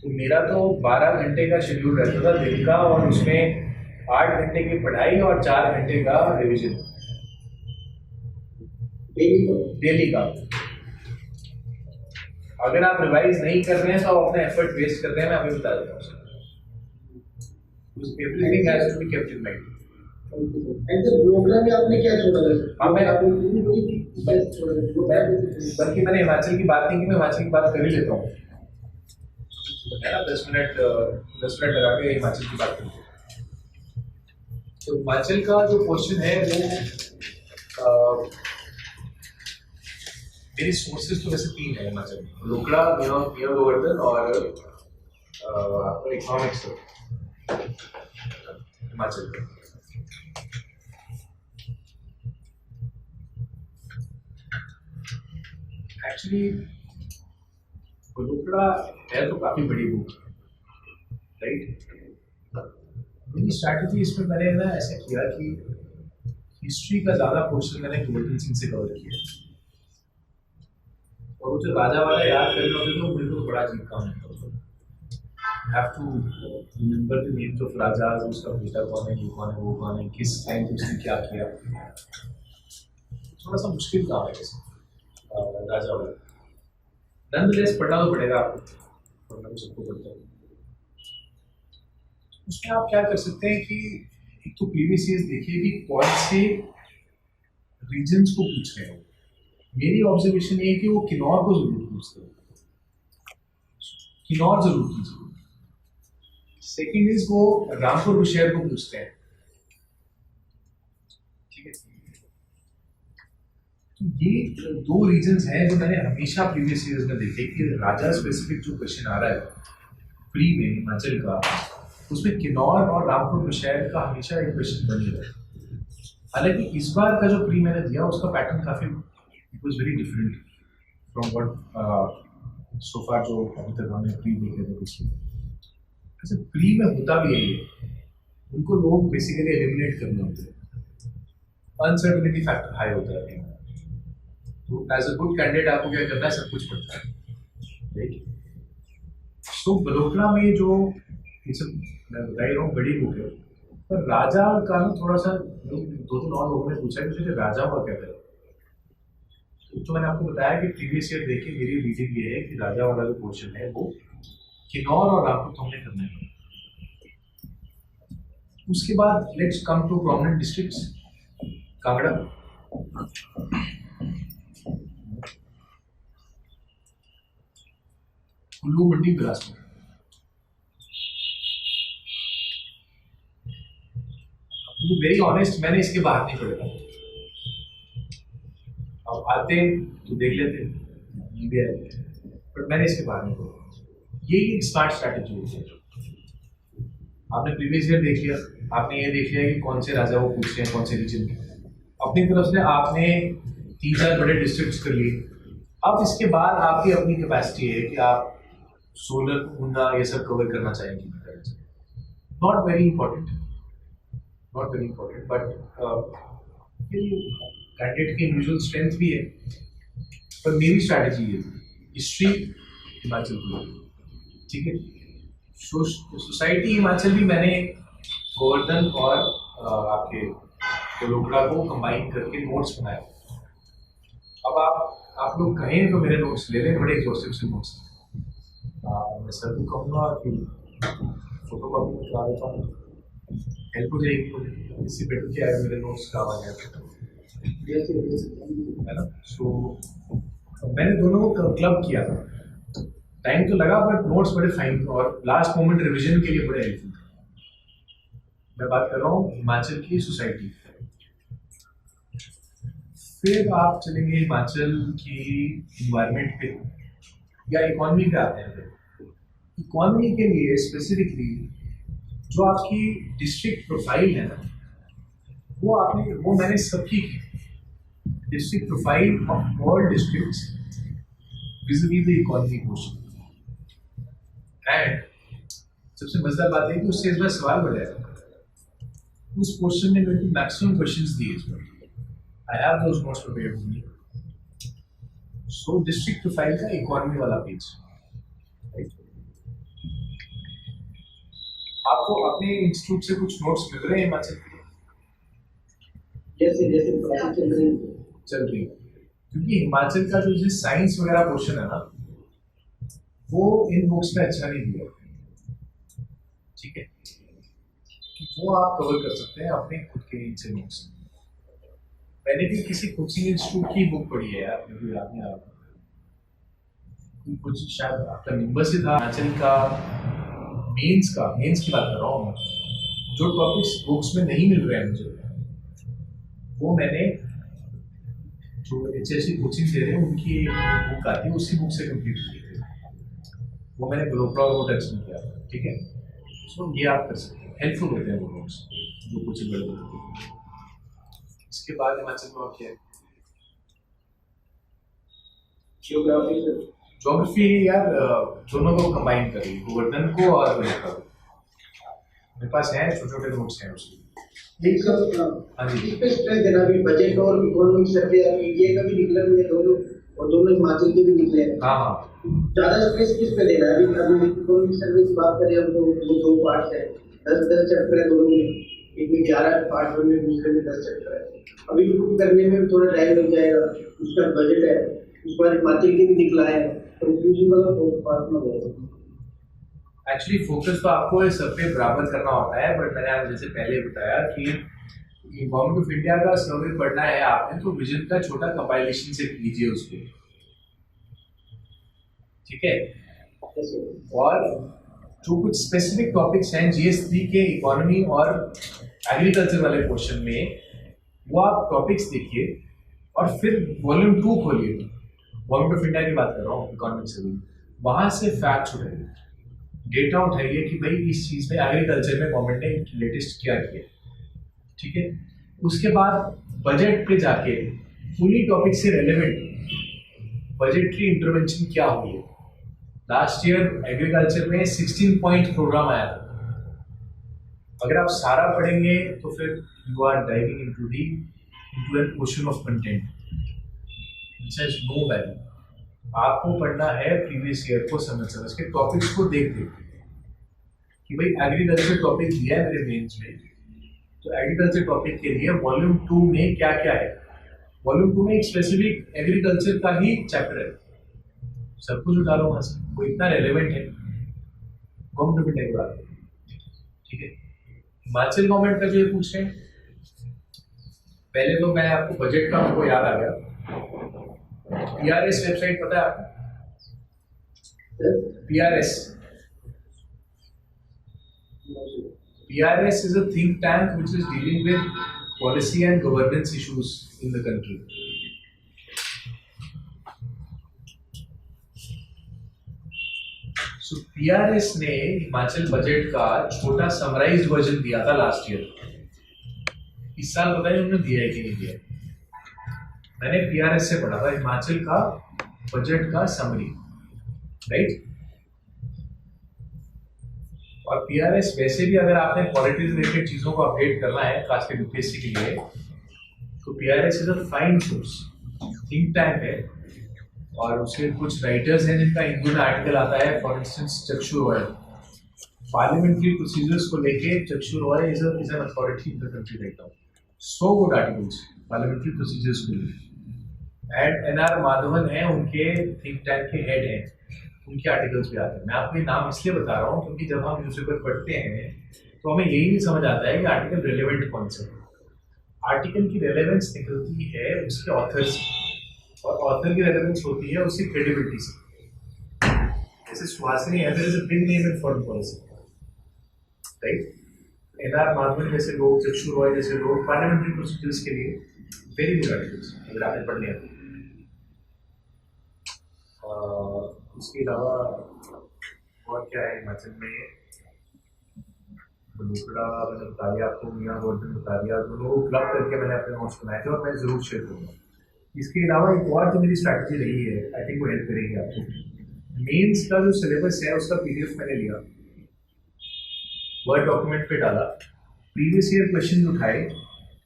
तो मेरा तो 12 घंटे का शेड्यूल रहता था दिन का और उसमें 8 घंटे की पढ़ाई और 4 घंटे का रिवीजन डेली का। अगर आप रिवाइज नहीं कर रहे हैं तो आप अपना एफर्ट वेस्ट कर रहे हैं। मैं अभी बता देता हूँ। Everything has to be kept in mind. Programme में आपने क्या छोड़ा है? बल्कि मैंने हिमाचल की बात नहीं की, मैं हिमाचल की बात कर ही लेता हूँ। 10 मिनट लगा के हिमाचल की बात करते हैं। तो हिमाचल का जो क्वेश्चन है वो मेरी सोर्सेज तो वैसे 3 है हिमाचल में, रोकड़ा, नियर गोवर्धन और इकोनॉमिक्स हिमाचल का। एक्चुअली रोकड़ा है तो काफी बड़ी बुक, राइट? मेरी स्ट्रैटेजी इसमें मैंने ना ऐसा किया कि हिस्ट्री का ज्यादा क्वेश्चन मैंने गोवर्धन सिंह से कवर किया और वो जो राजा वाला याद करना होता है तो मुझे तो बड़ा अजीब काम है। Have to remember the names of rajas, उसका बेटा कौन है, ये कौन है, वो कौन है, किस टाइम पे उसने क्या किया। थोड़ा सा मुश्किल काम है वैसे राजा वाला। नॉनदलेस पढ़ना तो पड़ेगा आपको, पढ़ना तो सबको पड़ता है। उसमें आप क्या कर सकते हैं कि एक तो प्रीवियस ईयर्स देखिए कि कौन से रीजन्स को पूछ रहे हैं। मेरी ऑब्जर्वेशन ये है कि वो किन्नौर को जरूर पूछते हैं, किन्नौर जरूर कीजिए। सेकेंड इज वो रामपुर बुशहर को पूछते हैं। ठीक है, तो ये 2 रीजन्स हैं जो मैंने हमेशा प्रीवियस ईयर्स में देखे कि राजा स्पेसिफिक जो क्वेश्चन आ रहा है प्री में हिमाचल का, उसमें किन्नौर और रामपुर बुशहर का हमेशा एक क्वेश्चन बन रहा है। हालांकि इस बार का जो प्री मैंने दिया उसका पैटर्न काफी it was very different from what so far जो अभी तक हमने प्री देखे थे कुछ। ऐसे प्री में होता भी है, उनको लोग बेसिकली एलिमिनेट करने होते हैं, अनसर्टेनिटी फैक्टर हाई होता है। तो एज अ गुड कैंडिडेट आपको क्या करना है, सब कुछ पड़ता है, राइट? सो बलोकड़ा में जो ये सब मैं बता ही रहा हूँ बड़ी बुक है, पर राजा का ना थोड़ा सा 2-3 और लोगों ने पूछा कि राजा का क्या करें। तो मैंने आपको बताया कि प्रीवियस ईयर देखिए मेरी रीडिंग ये है कि राजा वाला जो क्वेश्चन है वो किन्नौर और रामपुर तो हमने करना है। उसके बाद let's come to prominent districts. Kangra, Kullu, Mandi, Bilaspur, to very honest मैंने इसके बाहर नहीं पढ़ा। अब आते तो देख लेते मीडिया, बट मैंने इसके बाहर नहीं पढ़ा। यही एक स्मार्ट स्ट्रैटेजी होती है। आपने प्रीवियस ईयर देख लिया, आपने ये देख लिया कि कौन से राजा वो पूछ रहे हैं, कौन से रीजन के, अपनी तरफ से आपने 3-4 बड़े डिस्ट्रिक्ट्स कर लिए। अब इसके बाद आपकी अपनी कैपेसिटी है कि आप सोलर ऊना ये सब कवर करना चाहेंगे। Not very important, but candidate की इंडिविजुअल स्ट्रेंथ भी है। पर मेरी स्ट्रैटेजी है हिस्ट्री हिमाचल की, ठीक है। सोसाइटी हिमाचल भी मैंने गोवर्धन और आपके कोलोगड़ा को कंबाइन करके नोट्स बनाए। अब आप लोग कहें तो मेरे नोट्स ले लें, बड़े एग्जॉस्टिव से नोट्स। मैं सर को कहूँगा कि फोटो कॉपी करा देता हूँ, हेल्प हो जाएगी मुझे। इससे बेटर क्या है, मेरे नोट्स काम आ गया है ना। सो मैंने दोनों को क्लब किया था, टाइम तो लगा बट नोट्स बड़े फाइन और लास्ट मोमेंट रिवीजन के लिए बड़े हेल्पफुल थे। मैं बात कर रहा हूँ हिमाचल की सोसाइटी। फिर आप चलेंगे हिमाचल की इन्वायरमेंट पे या इकोनॉमी पे आते हैं। इकोनॉमी के लिए स्पेसिफिकली जो आपकी डिस्ट्रिक्ट प्रोफाइल है ना, वो मैंने सबकी district profile of all districts vis-a-vis the economy question. And सबसे मजेदार बात है कि उससे इस बार सवाल बढ़ाया, उस क्वेश्चन ने मेरे को मैक्सिमम क्वेश्चंस दिए इस बार। I have those notes prepared with me. So district profile का इकोनॉमी वाला पेज, right? आपको अपने इंस्टीट्यूट से कुछ नोट्स मिल रहे हैं हिमाचल के? जैसे प्रोसेस चल रही है, क्योंकि हिमाचल का जो साइंस वगैरह पोर्शन है ना, वो इन बुक्स में अच्छा नहीं दिया, ठीक है। वो आप कवर कर सकते हैं अपने खुद के इनसे नोट्स। मैंने भी किसी कोचिंग इंस्टीट्यूट की बुक पढ़ी है यार, मुझे याद नहीं आ रहा, कुछ शायद आपका निम्बस से था हिमाचल का, मेंस की बात कर रहा हूँ मैं। जो टॉपिक्स बुक्स में नहीं मिल रहे हैं मुझे, वो मैंने जो HSC कोचिंग दे रहे हैं उनकी एक बुक आती है, उसी बुक से कंप्लीट की थी। वो मैंने ग्लोबल को टच नहीं किया, ठीक है। सो ये आप कर सकते हैं, हेल्पफुल होते हैं वो नोट्स जो कोचिंग में होते हैं। इसके बाद हिमाचल में और क्या है? ज्योग्राफी यार दोनों को कंबाइन करिए, गोवर्धन को और मेरे पास है छोटे नोट्स हैं उसके। एक हाँ जी, इस पे स्ट्रेस देना भी, बजट और इकोनॉमिक सर्वे ये कभी निकले हुए दोनों, और दोनों हिमाचल के भी निकले हैं। हाँ, ज्यादा स्ट्रेस किस पे देना है? अभी इकोनॉमिक सर्वे की बात करें हम तो वो 2 पार्ट्स है, 10 चैप्टर है दोनों में, एक में 11 पार्ट में, दूसरे में 10 चैप्टर है। अभी शुरू करने में थोड़ा टाइम लग जाएगा, उसका बजट है, उस पर हिमाचल के भी निकला है, कंफ्यूजन वाला बहुत पार्ट में होगा। एक्चुअली फोकस तो आपको इस सब पे बराबर करना होता है, बट मैंने आपको जैसे पहले बताया कि गवर्नमेंट ऑफ इंडिया का सर्वे पढ़ना है आपने, तो विजन का छोटा कंपाइलेशन से कीजिए उसको, ठीक है। और जो कुछ स्पेसिफिक टॉपिक्स हैं GS3 के इकोनॉमी और एग्रीकल्चर वाले क्वेश्चन में, वो आप टॉपिक्स देखिए और फिर वॉल्यूम 2 खोलिए। गवर्नमेंट ऑफ इंडिया की बात कर रहा हूँ, इकोनॉमिक सर्वे, वहां से फैक्ट्स उठाइए, डेटा उठाइए कि भाई इस चीज में एग्रीकल्चर में गवर्नमेंट ने लेटेस्ट क्या किया, ठीक है। उसके बाद बजट पे जाके पूरी टॉपिक से रेलेवेंट बजटरी इंटरवेंशन क्या हुई है। लास्ट ईयर एग्रीकल्चर में 16 पॉइंट प्रोग्राम आया था। अगर आप सारा पढ़ेंगे तो फिर you are diving into an ocean of content which has no value. आपको पढ़ना है प्रीवियस ईयर को समझ के टॉपिक्स को देख कि भाई एग्रीकल्चर टॉपिक दिया है मेरे मेंस में, तो एग्रीकल्चर टॉपिक के लिए वॉल्यूम 2 में क्या क्या है। वॉल्यूम 2 में एक स्पेसिफिक एग्रीकल्चर का ही चैप्टर है, सब कुछ उठा लो वहां से, वो इतना रेलेवेंट है गवर्नमेंट ऑफ इंडिया के बारे में, ठीक है। हिमाचल गवर्नमेंट का जो ये पूछ रहे हैं, पहले तो मैं आपको बजट का हमको याद आ गया। PRS वेबसाइट पता है आपको? PRS PRS is a think tank which is dealing with policy and governance issues in the country. So PRS ने हिमाचल बजट का छोटा समराइज्ड वर्जन दिया था लास्ट ईयर. इस साल पता नहीं उन्होंने दिया है कि नहीं दिया. मैंने PRS से पढ़ा था हिमाचल का बजट का समरी, राइट. और PRS वैसे भी अगर आपने पॉलिटिक्स रिलेटेड चीजों को अपडेट करना है खासकर यूपीएससी के लिए, तो PRS is a fine source, think tank है. और उसके कुछ राइटर्स हैं जिनका हिंदू में आर्टिकल आता है. फॉर इंस्टेंस चक्षु रॉय, पार्लियामेंट्री प्रोसीजर्स को लेके चक्षु Roy is an authority in the country right now. So good articles parliamentary procedures को लेके. एंड NR माधवन है, उनके थिंक टैंक के हेड हैं, उनके आर्टिकल्स भी आते हैं. मैं आपको ये नाम इसलिए बता रहा हूँ क्योंकि जब हम न्यूज़पेपर पढ़ते हैं तो हमें यही नहीं समझ आता है कि आर्टिकल रिलेवेंट कौन सा है. आर्टिकल की रेलेवेंस निकलती है उसके ऑथर से, और ऑथर की रेलेवेंस होती है उसकी क्रेडिबिलिटी से. जैसे सुहासिनी है, there is a big name in foreign policy, right. NR Madhavan जैसे लोग, चक्षु रॉय जैसे लोग पार्लियामेंट्री प्रोसीजर्स के लिए वेरी गुड आर्टिकल्स अगर आपने पढ़ने हैं. उसके अलावा और क्या है हिमाचल में, बलूकड़ा मैंने बता दिया आपको, मियाँ गोल्डन बता दिया. दोनों को क्लब करके मैंने अपने नोट्स बनाए थे और मैं ज़रूर शेयर करूँगा. इसके अलावा एक और जो मेरी स्ट्रैटेजी रही है, आई थिंक वो हेल्प करेगी आपको. मेंस का जो सिलेबस है उसका PDF मैंने लिया, वर्ड डॉक्यूमेंट पे डाला, प्रीवियस ईयर क्वेश्चन उठाए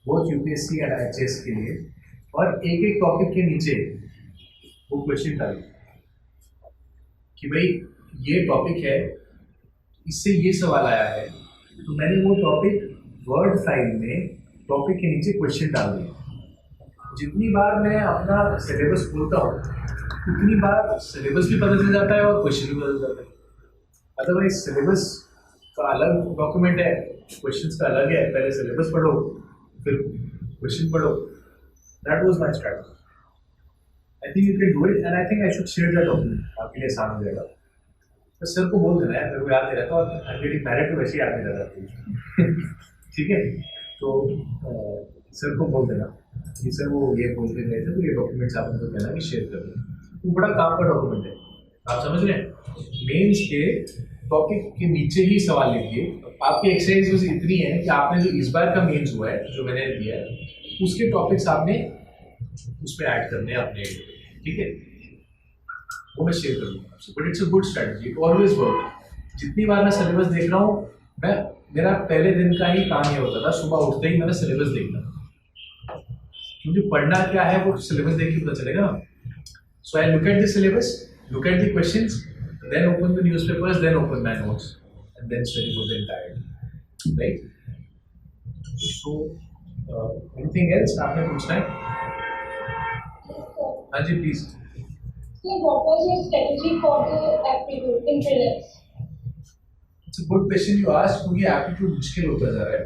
बहुत UPSC एंड HS के लिए, और एक एक टॉपिक के नीचे वो क्वेश्चन डाले कि भाई ये टॉपिक है, इससे ये सवाल आया है. तो मैंने वो टॉपिक वर्ड फाइल में टॉपिक के नीचे क्वेश्चन डाल दिए. जितनी बार मैं अपना सिलेबस खोलता हूँ उतनी बार सिलेबस भी पता चल जाता है और क्वेश्चन भी बदल जाता है. अदरवाइज सिलेबस का अलग डॉक्यूमेंट है, क्वेश्चंस का अलग है. पहले सिलेबस पढ़ो फिर क्वेश्चन पढ़ो. That was my strategy. I think you can do it and I think I should share that document, आपके लिए आसान हो जाएगा. तो सर को बोल देना है, मेरे को याद नहीं रहता, और आई एम गेटिंग मैरिड तो वैसे याद नहीं रहता. ठीक है, तो सर को बोल देना कि सर वो ये बोल के गए थे तो ये डॉक्यूमेंट्स आप उनको कहना कि शेयर कर दें. वो बड़ा काम का डॉक्यूमेंट है, आप समझ रहे हैं. मेंस के टॉपिक के नीचे ही सवाल लिखिए. आपकी एक्सरसाइज बस इतनी है कि आपने जो इस बार का मेंस हुआ है जो मैंने दिया है उसके टॉपिक्स आपने उसमें ऐड करने हैं अपने. ठीक है, वो मैं शेयर करूँगा आपसे. But it's a good strategy, always work. जितनी बार मैं सिलेबस देख रहा हूँ, मेरा पहले दिन का ही काम ये होता था, सुबह उठते ही मैंने सिलेबस देखना, क्योंकि पढ़ना क्या है वो सिलेबस देख के पता चलेगा. So I look at the syllabus, look at the questions, then open the newspapers, then open my notes and then study for the entire, right. So anything else आपने पूछना है? हाँ जी please. So what was your strategy for the aptitude in prelims? It's a good question you asked, क्योंकि एप्टीट्यूड मुश्किल होता जा रहा है.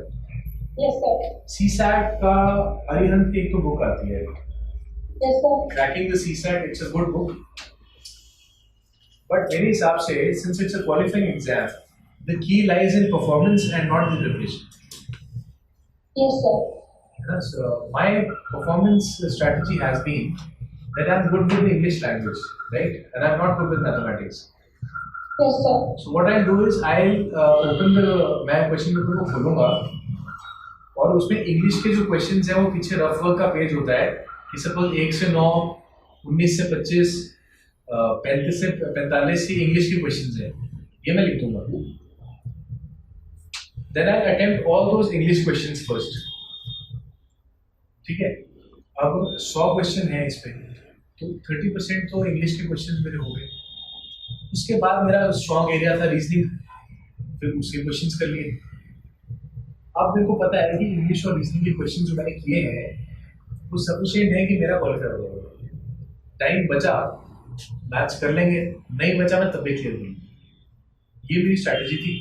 Yes sir. CSAT का अरिहंत की एक तो बुक आती है, Yes sir. Cracking the CSAT. It's a good book, but मेरे हिसाब से since it's a qualifying exam, the key lies in performance and not the preparation. Yes sir. So my performance strategy has been that I'm good with the English language, right? And I'm not good with mathematics. Yes sir. So what I'll do is I'll open the मैं क्वेश्चन पेपर को खोलूंगा और उसमें इंग्लिश के जो क्वेश्चंस हैं वो पीछे रफ वर्क का पेज होता है कि सपोज 1 से 9, 19 से 25, 35 से 45 ही इंग्लिश के क्वेश्चंस हैं, ये मैं लिख दूंगा. Then I'll attempt all those English questions first. ठीक है, अब 100 क्वेश्चन है इस पे, तो 30% तो इंग्लिश के क्वेश्चंस मेरे हो गए. उसके बाद मेरा स्ट्रॉन्ग एरिया था रीजनिंग, फिर उसके क्वेश्चंस कर लिए. अब मेरे को पता है कि इंग्लिश और रीजनिंग के क्वेश्चन जो मैंने किए हैं वो सफिशिएंट है कि मेरा क्वालिफाई हो जाएगा. टाइम बचा मैथ्स कर लेंगे, नहीं बचा मैं तब भी क्लियर करूँगी. ये मेरी स्ट्रैटेजी थी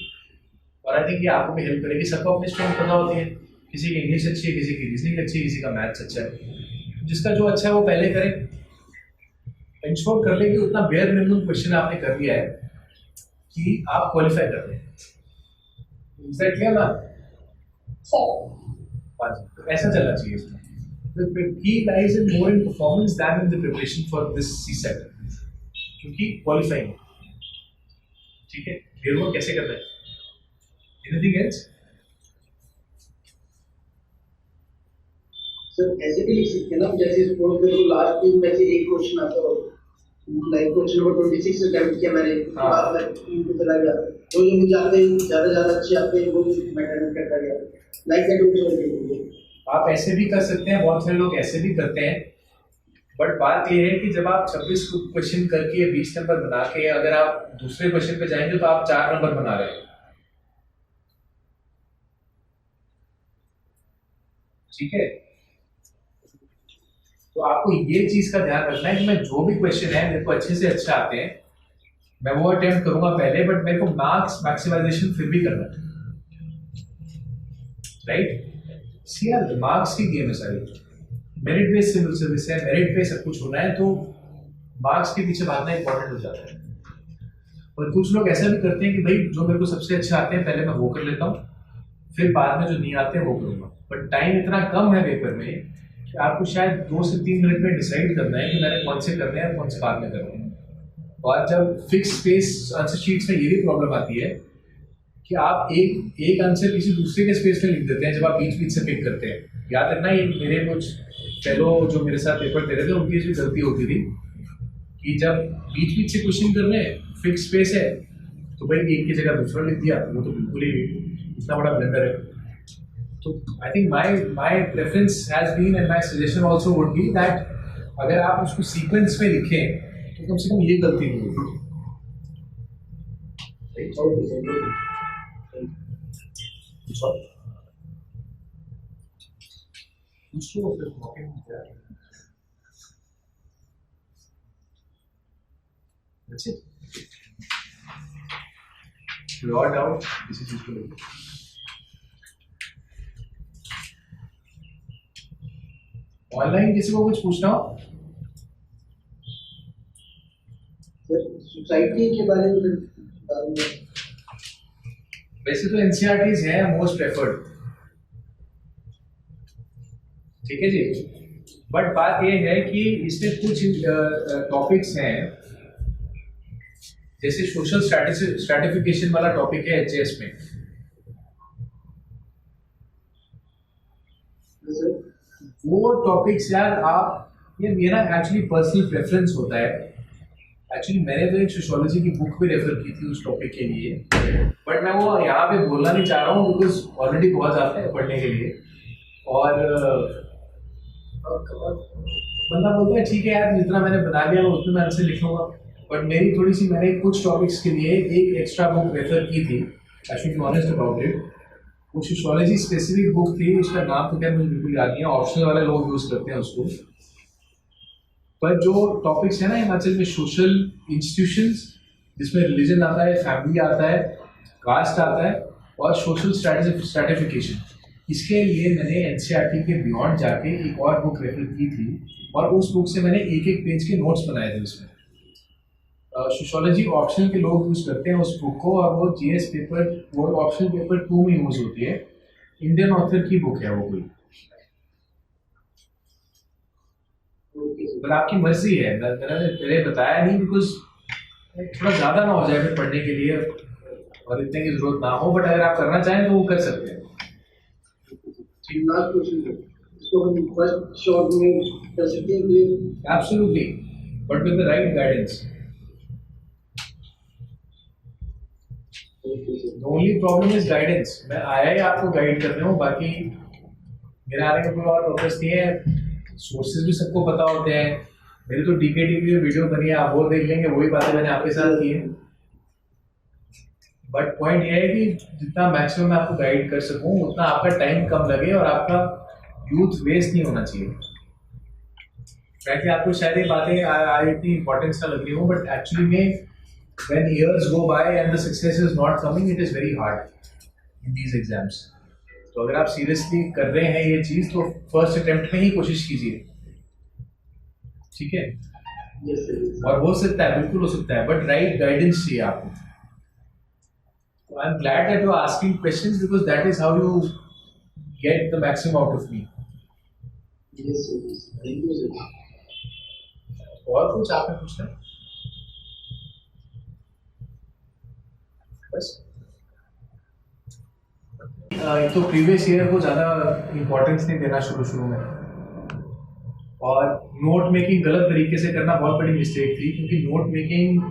और आई थिंक ये आपको भी हेल्प करेगी. सबको अपनी स्ट्रेंथ पता होती है, किसी की इंग्लिश अच्छी है, किसी की रीजनिंग अच्छी है, किसी का मैथ्स अच्छा है. जिसका जो अच्छा है वो पहले करें, इंश्योर कर ले कि उतना बेयर मिनिमम क्वेश्चन आपने कर लिया है कि आप क्वालिफाई कर रहे हैं. एग्जैक्टली ना. Sir. तो ऐसा चलना चाहिए इसमें. The key lies in more in performance than in the preparation for this CSET. क्योंकि qualifying, ठीक है, clear हुआ कैसे करना है? Anything else? सर ऐसे भी लिख सकते हैं ना, जैसे सपोज करो लास्ट दिन में से एक क्वेश्चन आता हो, लाइक क्वेश्चन नंबर 26 अटेम्प्ट किया मैंने, बाद में 3 पे चला गया, तो जो मुझे आते हैं ज़्यादा अच्छे आते हैं वो मैं अटेम्प्ट करता गया, लाइक दैट ऑल्सो. आप ऐसे भी कर सकते हैं, बहुत सारे लोग ऐसे भी करते हैं, बट बात यह है कि जब आप 26 क्वेश्चन करके 20 नंबर बना के अगर आप दूसरे क्वेश्चन पे जाएंगे तो आप 4 नंबर बना रहे हैं. ठीक है, तो आपको ये चीज का ध्यान रखना है कि मैं जो भी क्वेश्चन है मेरे को अच्छे से अच्छा आते हैं, मैं वो अटेम्प्ट करूंगा पहले, बट मेरे को मार्क्स मैक्सिमाइजेशन फिर भी करना है. राइट, सी यार मार्क्स की गेम है सारी, मेरिट बेस्ड सिविल सर्विस है, मेरिट पे सब कुछ होना है, तो मार्क्स के पीछे भागना इंपॉर्टेंट हो जाता है. और कुछ लोग ऐसा भी करते हैं कि भाई जो मेरे को सबसे अच्छे आते हैं पहले मैं वो कर लेता हूँ, फिर बाद में जो नहीं आते हैं वो करूँगा. बट टाइम इतना कम है पेपर में कि आपको शायद 2 से 3 मिनट में डिसाइड करना है कि मैंने कौन से करने हैं और कौन से बाद में करने हैं. और जब फिक्स स्पेस आंसर शीट्स में ये भी प्रॉब्लम आती है कि आप एक आंसर किसी दूसरे के स्पेस में लिख देते हैं जब आप बीच बीच से पिक करते हैं. याद रखना, ये मेरे कुछ फेलो जो मेरे साथ पेपर दे रहे थे उनकी भी गलती होती थी कि जब बीच बीच से क्वेश्चन कर रहे हैं, फिक्स स्पेस है, तो भाई एक की जगह दूसरा लिख दिया, वो तो बिल्कुल ही इतना बड़ा ब्लेंडर है. तो I think my preference has been and my suggestion also would be that अगर आप उसको सीक्वेंस में लिखें तो कम से कम ये गलती नहीं होगी. That's it. Draw it out. This is useful. Online किसी को कुछ पूछना हो? सोसाइटी के बारे में वैसे तो एनसीईआरटीज हैं मोस्ट प्रेफर्ड, ठीक है जी, बट बात ये है कि इसमें कुछ टॉपिक्स हैं, जैसे सोशल स्ट्रैटिफिकेशन वाला टॉपिक है एचएस में. वो टॉपिक्स यार आप ये ना एक्चुअली पर्सनल प्रेफरेंस होता है. एक्चुअली मैंने तो एक सोशियोलॉजी की बुक भी रेफर की थी उस टॉपिक के लिए, बट मैं वो यहाँ पे बोलना नहीं चाह रहा हूँ बिकॉज ऑलरेडी बहुत ज़्यादा है पढ़ने के लिए. और बंदा बोलता है ठीक है यार जितना मैंने बना लिया मैं उतना मैं आंसर लिख लूँगा, बट मेरी थोड़ी सी मैंने कुछ टॉपिक्स के लिए एक एक्स्ट्रा बुक रेफर की थी. I should be honest about it. वो सोशियोलॉजी स्पेसिफिक बुक थी, उसका नाम तो क्या मुझे बिल्कुल याद नहीं है, ऑप्शनल वाले लोग यूज़ करते हैं उसको. पर जो टॉपिक्स है ना हिमाचल में, सोशल इंस्टीट्यूशंस जिसमें रिलीजन आता है, फैमिली आता है, कास्ट आता है और सोशल स्ट्रैटिफिकेशन, इसके लिए मैंने एनसीईआरटी के बियॉन्ड जाके एक और बुक रेफर की थी और उस बुक से मैंने एक पेज के नोट्स बनाए थे. उसमें सोशियोलॉजी ऑप्शनल के लोग यूज़ करते हैं उस बुक को, और वो जीएस पेपर, वो ऑप्शनल पेपर 2 में यूज़ होती है. इंडियन ऑथर की बुक है वो कोई, पर आपकी मर्जी है. मैंने पहले बताया नहीं बिकॉज थोड़ा ज़्यादा ना हो जाए फिर पढ़ने के लिए और इतने की जरूरत ना हो, बट अगर आप करना चाहें तो वो कर सकते हैं. Absolutely, but with the right guidance. The only problem is guidance. मैं आया ही आपको गाइड करने हूँ, बाकी मेरा आने का कोई और पर्पस नहीं है. सोर्सेज भी सबको पता होते हैं, मेरी तो डीकेटीवी में वीडियो बनी है, आप वो देख लेंगे, वही बातें मैंने आपके साथ की है. बट पॉइंट ये है कि जितना मैक्सिमम मैं आपको गाइड कर सकूँ उतना आपका टाइम कम लगे और आपका यूथ वेस्ट नहीं होना चाहिए. ताकि आपको शायद ये बातें आज इतनी इंपॉर्टेंस ना लग रही हो, बट एक्चुअली में when years go by and the success is not coming, it is very hard in these exams. तो अगर आप सीरियसली कर रहे हैं ये चीज़ तो फर्स्ट अटेम्प्ट में ही कोशिश कीजिए, ठीक है? और हो सकता है, बिल्कुल हो सकता है, बट राइट गाइडेंस चाहिए आपको. I am glad that you are asking questions because that is how you get the maximum out of me. Yes, sir. Thank you, sir. और कुछ आपने पूछना है? बस एक तो प्रीवियस ईयर को ज़्यादा इम्पोर्टेंस नहीं देना शुरू में, और नोट मेकिंग गलत तरीके से करना बहुत बड़ी मिस्टेक थी, क्योंकि नोट मेकिंग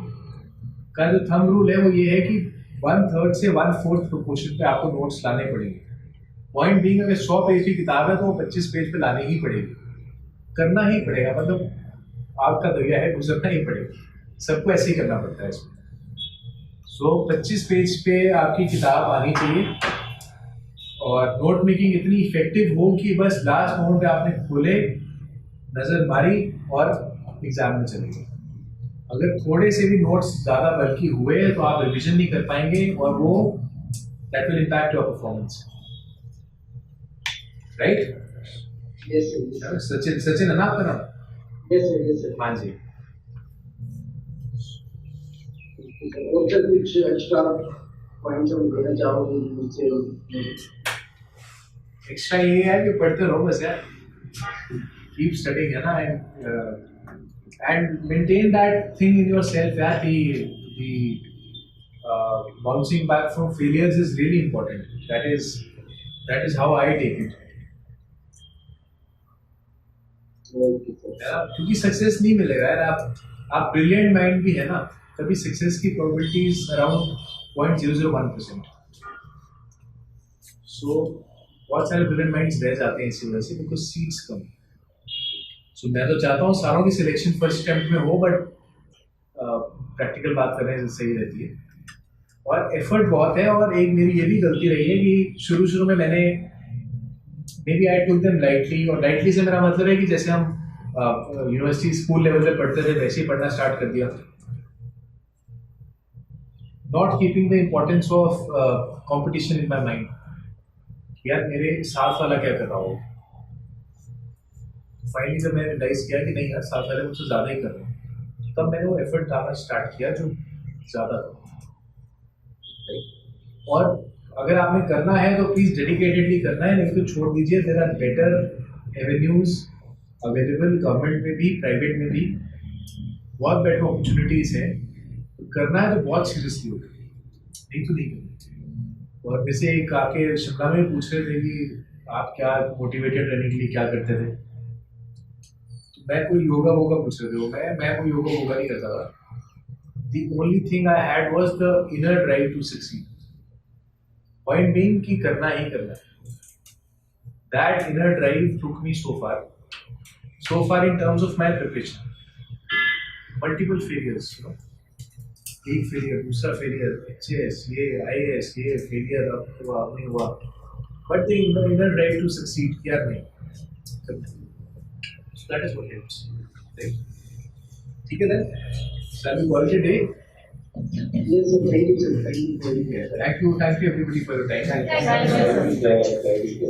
का जो थंब रूल है वो ये है कि 1/3 से 1/4 प्रोपोर्शन पे आपको नोट्स लाने पड़ेंगे। पॉइंट बीइंग, अगर 100 पेज की किताब है तो वो 25 पेज पे लानी ही पड़ेगी, करना ही पड़ेगा, मतलब आपका दरिया है, गुजरना ही पड़ेगा, सबको ऐसे ही करना पड़ता है इसमें। सो 25 पेज पे आपकी किताब आनी चाहिए, और नोट मेकिंग इतनी इफेक्टिव हो कि बस लास्ट मोमेंट पे आपने खोले, नज़र मारी और एग्जाम में चले गए। अगर थोड़े से भी नोट्स ज़्यादा बल्कि हुए तो आप रिविजन नहीं कर पाएंगे, और वो that will impact your performance, right? Yes, sir. Sachin है ना आपका नाम? Yes, sir. Yes, sir. हाँ जी। और सर कुछ एक्स्ट्रा पॉइंट्स हम देना चाहोगे मुझसे? एक्स्ट्रा ये है कि पढ़ते रहो बस यार, कीप स्टडिंग है ना, and maintain that thing in yourself यार, the bouncing back from failures is really important. That is how I take it. Okay, sir. क्योंकि सक्सेस नहीं मिलेगा यार, आप ब्रिलियंट माइंड भी है ना, तभी सक्सेस की प्रोबेबिलिटीज अराउंड 0.001%। सो बहुत सारे ब्रिलियंट माइंड्स रह जाते हैं इसी वजह से, बिकॉज सीट्स कम। सो मैं तो चाहता हूँ सारों की सिलेक्शन फर्स्ट अटेम्प्ट में हो, बट प्रैक्टिकल बात करने से सही रहती है, और एफर्ट बहुत है। और एक मेरी ये भी गलती रही है कि शुरू में मैंने maybe I took them lightly, और lightly से मेरा मतलब है कि जैसे हम यूनिवर्सिटी स्कूल लेवल पे पढ़ते थे वैसे ही पढ़ना स्टार्ट कर दिया, not keeping the importance of competition in my mind. यार मेरे साथ वाला क्या कर रहा हो, फाइनली जब मैंने रियलाइज किया कि नहीं यार साथ वाले मुझसे ज़्यादा ही कर रहे हैं, तब मैंने वो एफर्ट डालना स्टार्ट किया जो ज़्यादा था। और अगर आपने करना है तो प्लीज़ डेडिकेटेडली करना है, नहीं तो छोड़ दीजिए। There are better avenues available, government में भी प्राइवेट में भी बहुत बेटर अपॉर्चुनिटीज़ हैं। करना है तो बहुत सीरियसली होगा, नहीं तो नहीं करना। और वैसे एक आके शिमला में पूछ रहे थे कि आप क्या मोटिवेटेड रहने के लिए क्या करते थे, तो मैं कोई योगा वोगा पूछ रहे थे, मैं कोई योगा वोगा नहीं करता था। The only thing I had was the inner drive to succeed. Point being कि करना ही करना है। That inner drive took me so far in terms of my preparation. Multiple failures, you know, एक फेलियर, दूसरा फेलियर, HAS, ये IAS, ये फेलियर, अब हुआ नहीं हुआ, but the inner drive to succeed किया नहीं। So that is what helps. ठीक है then? Shall we call it a day? Yes, sir. Thank you, sir. Thank you. Thank you everybody for your time. Thank you. Thank you.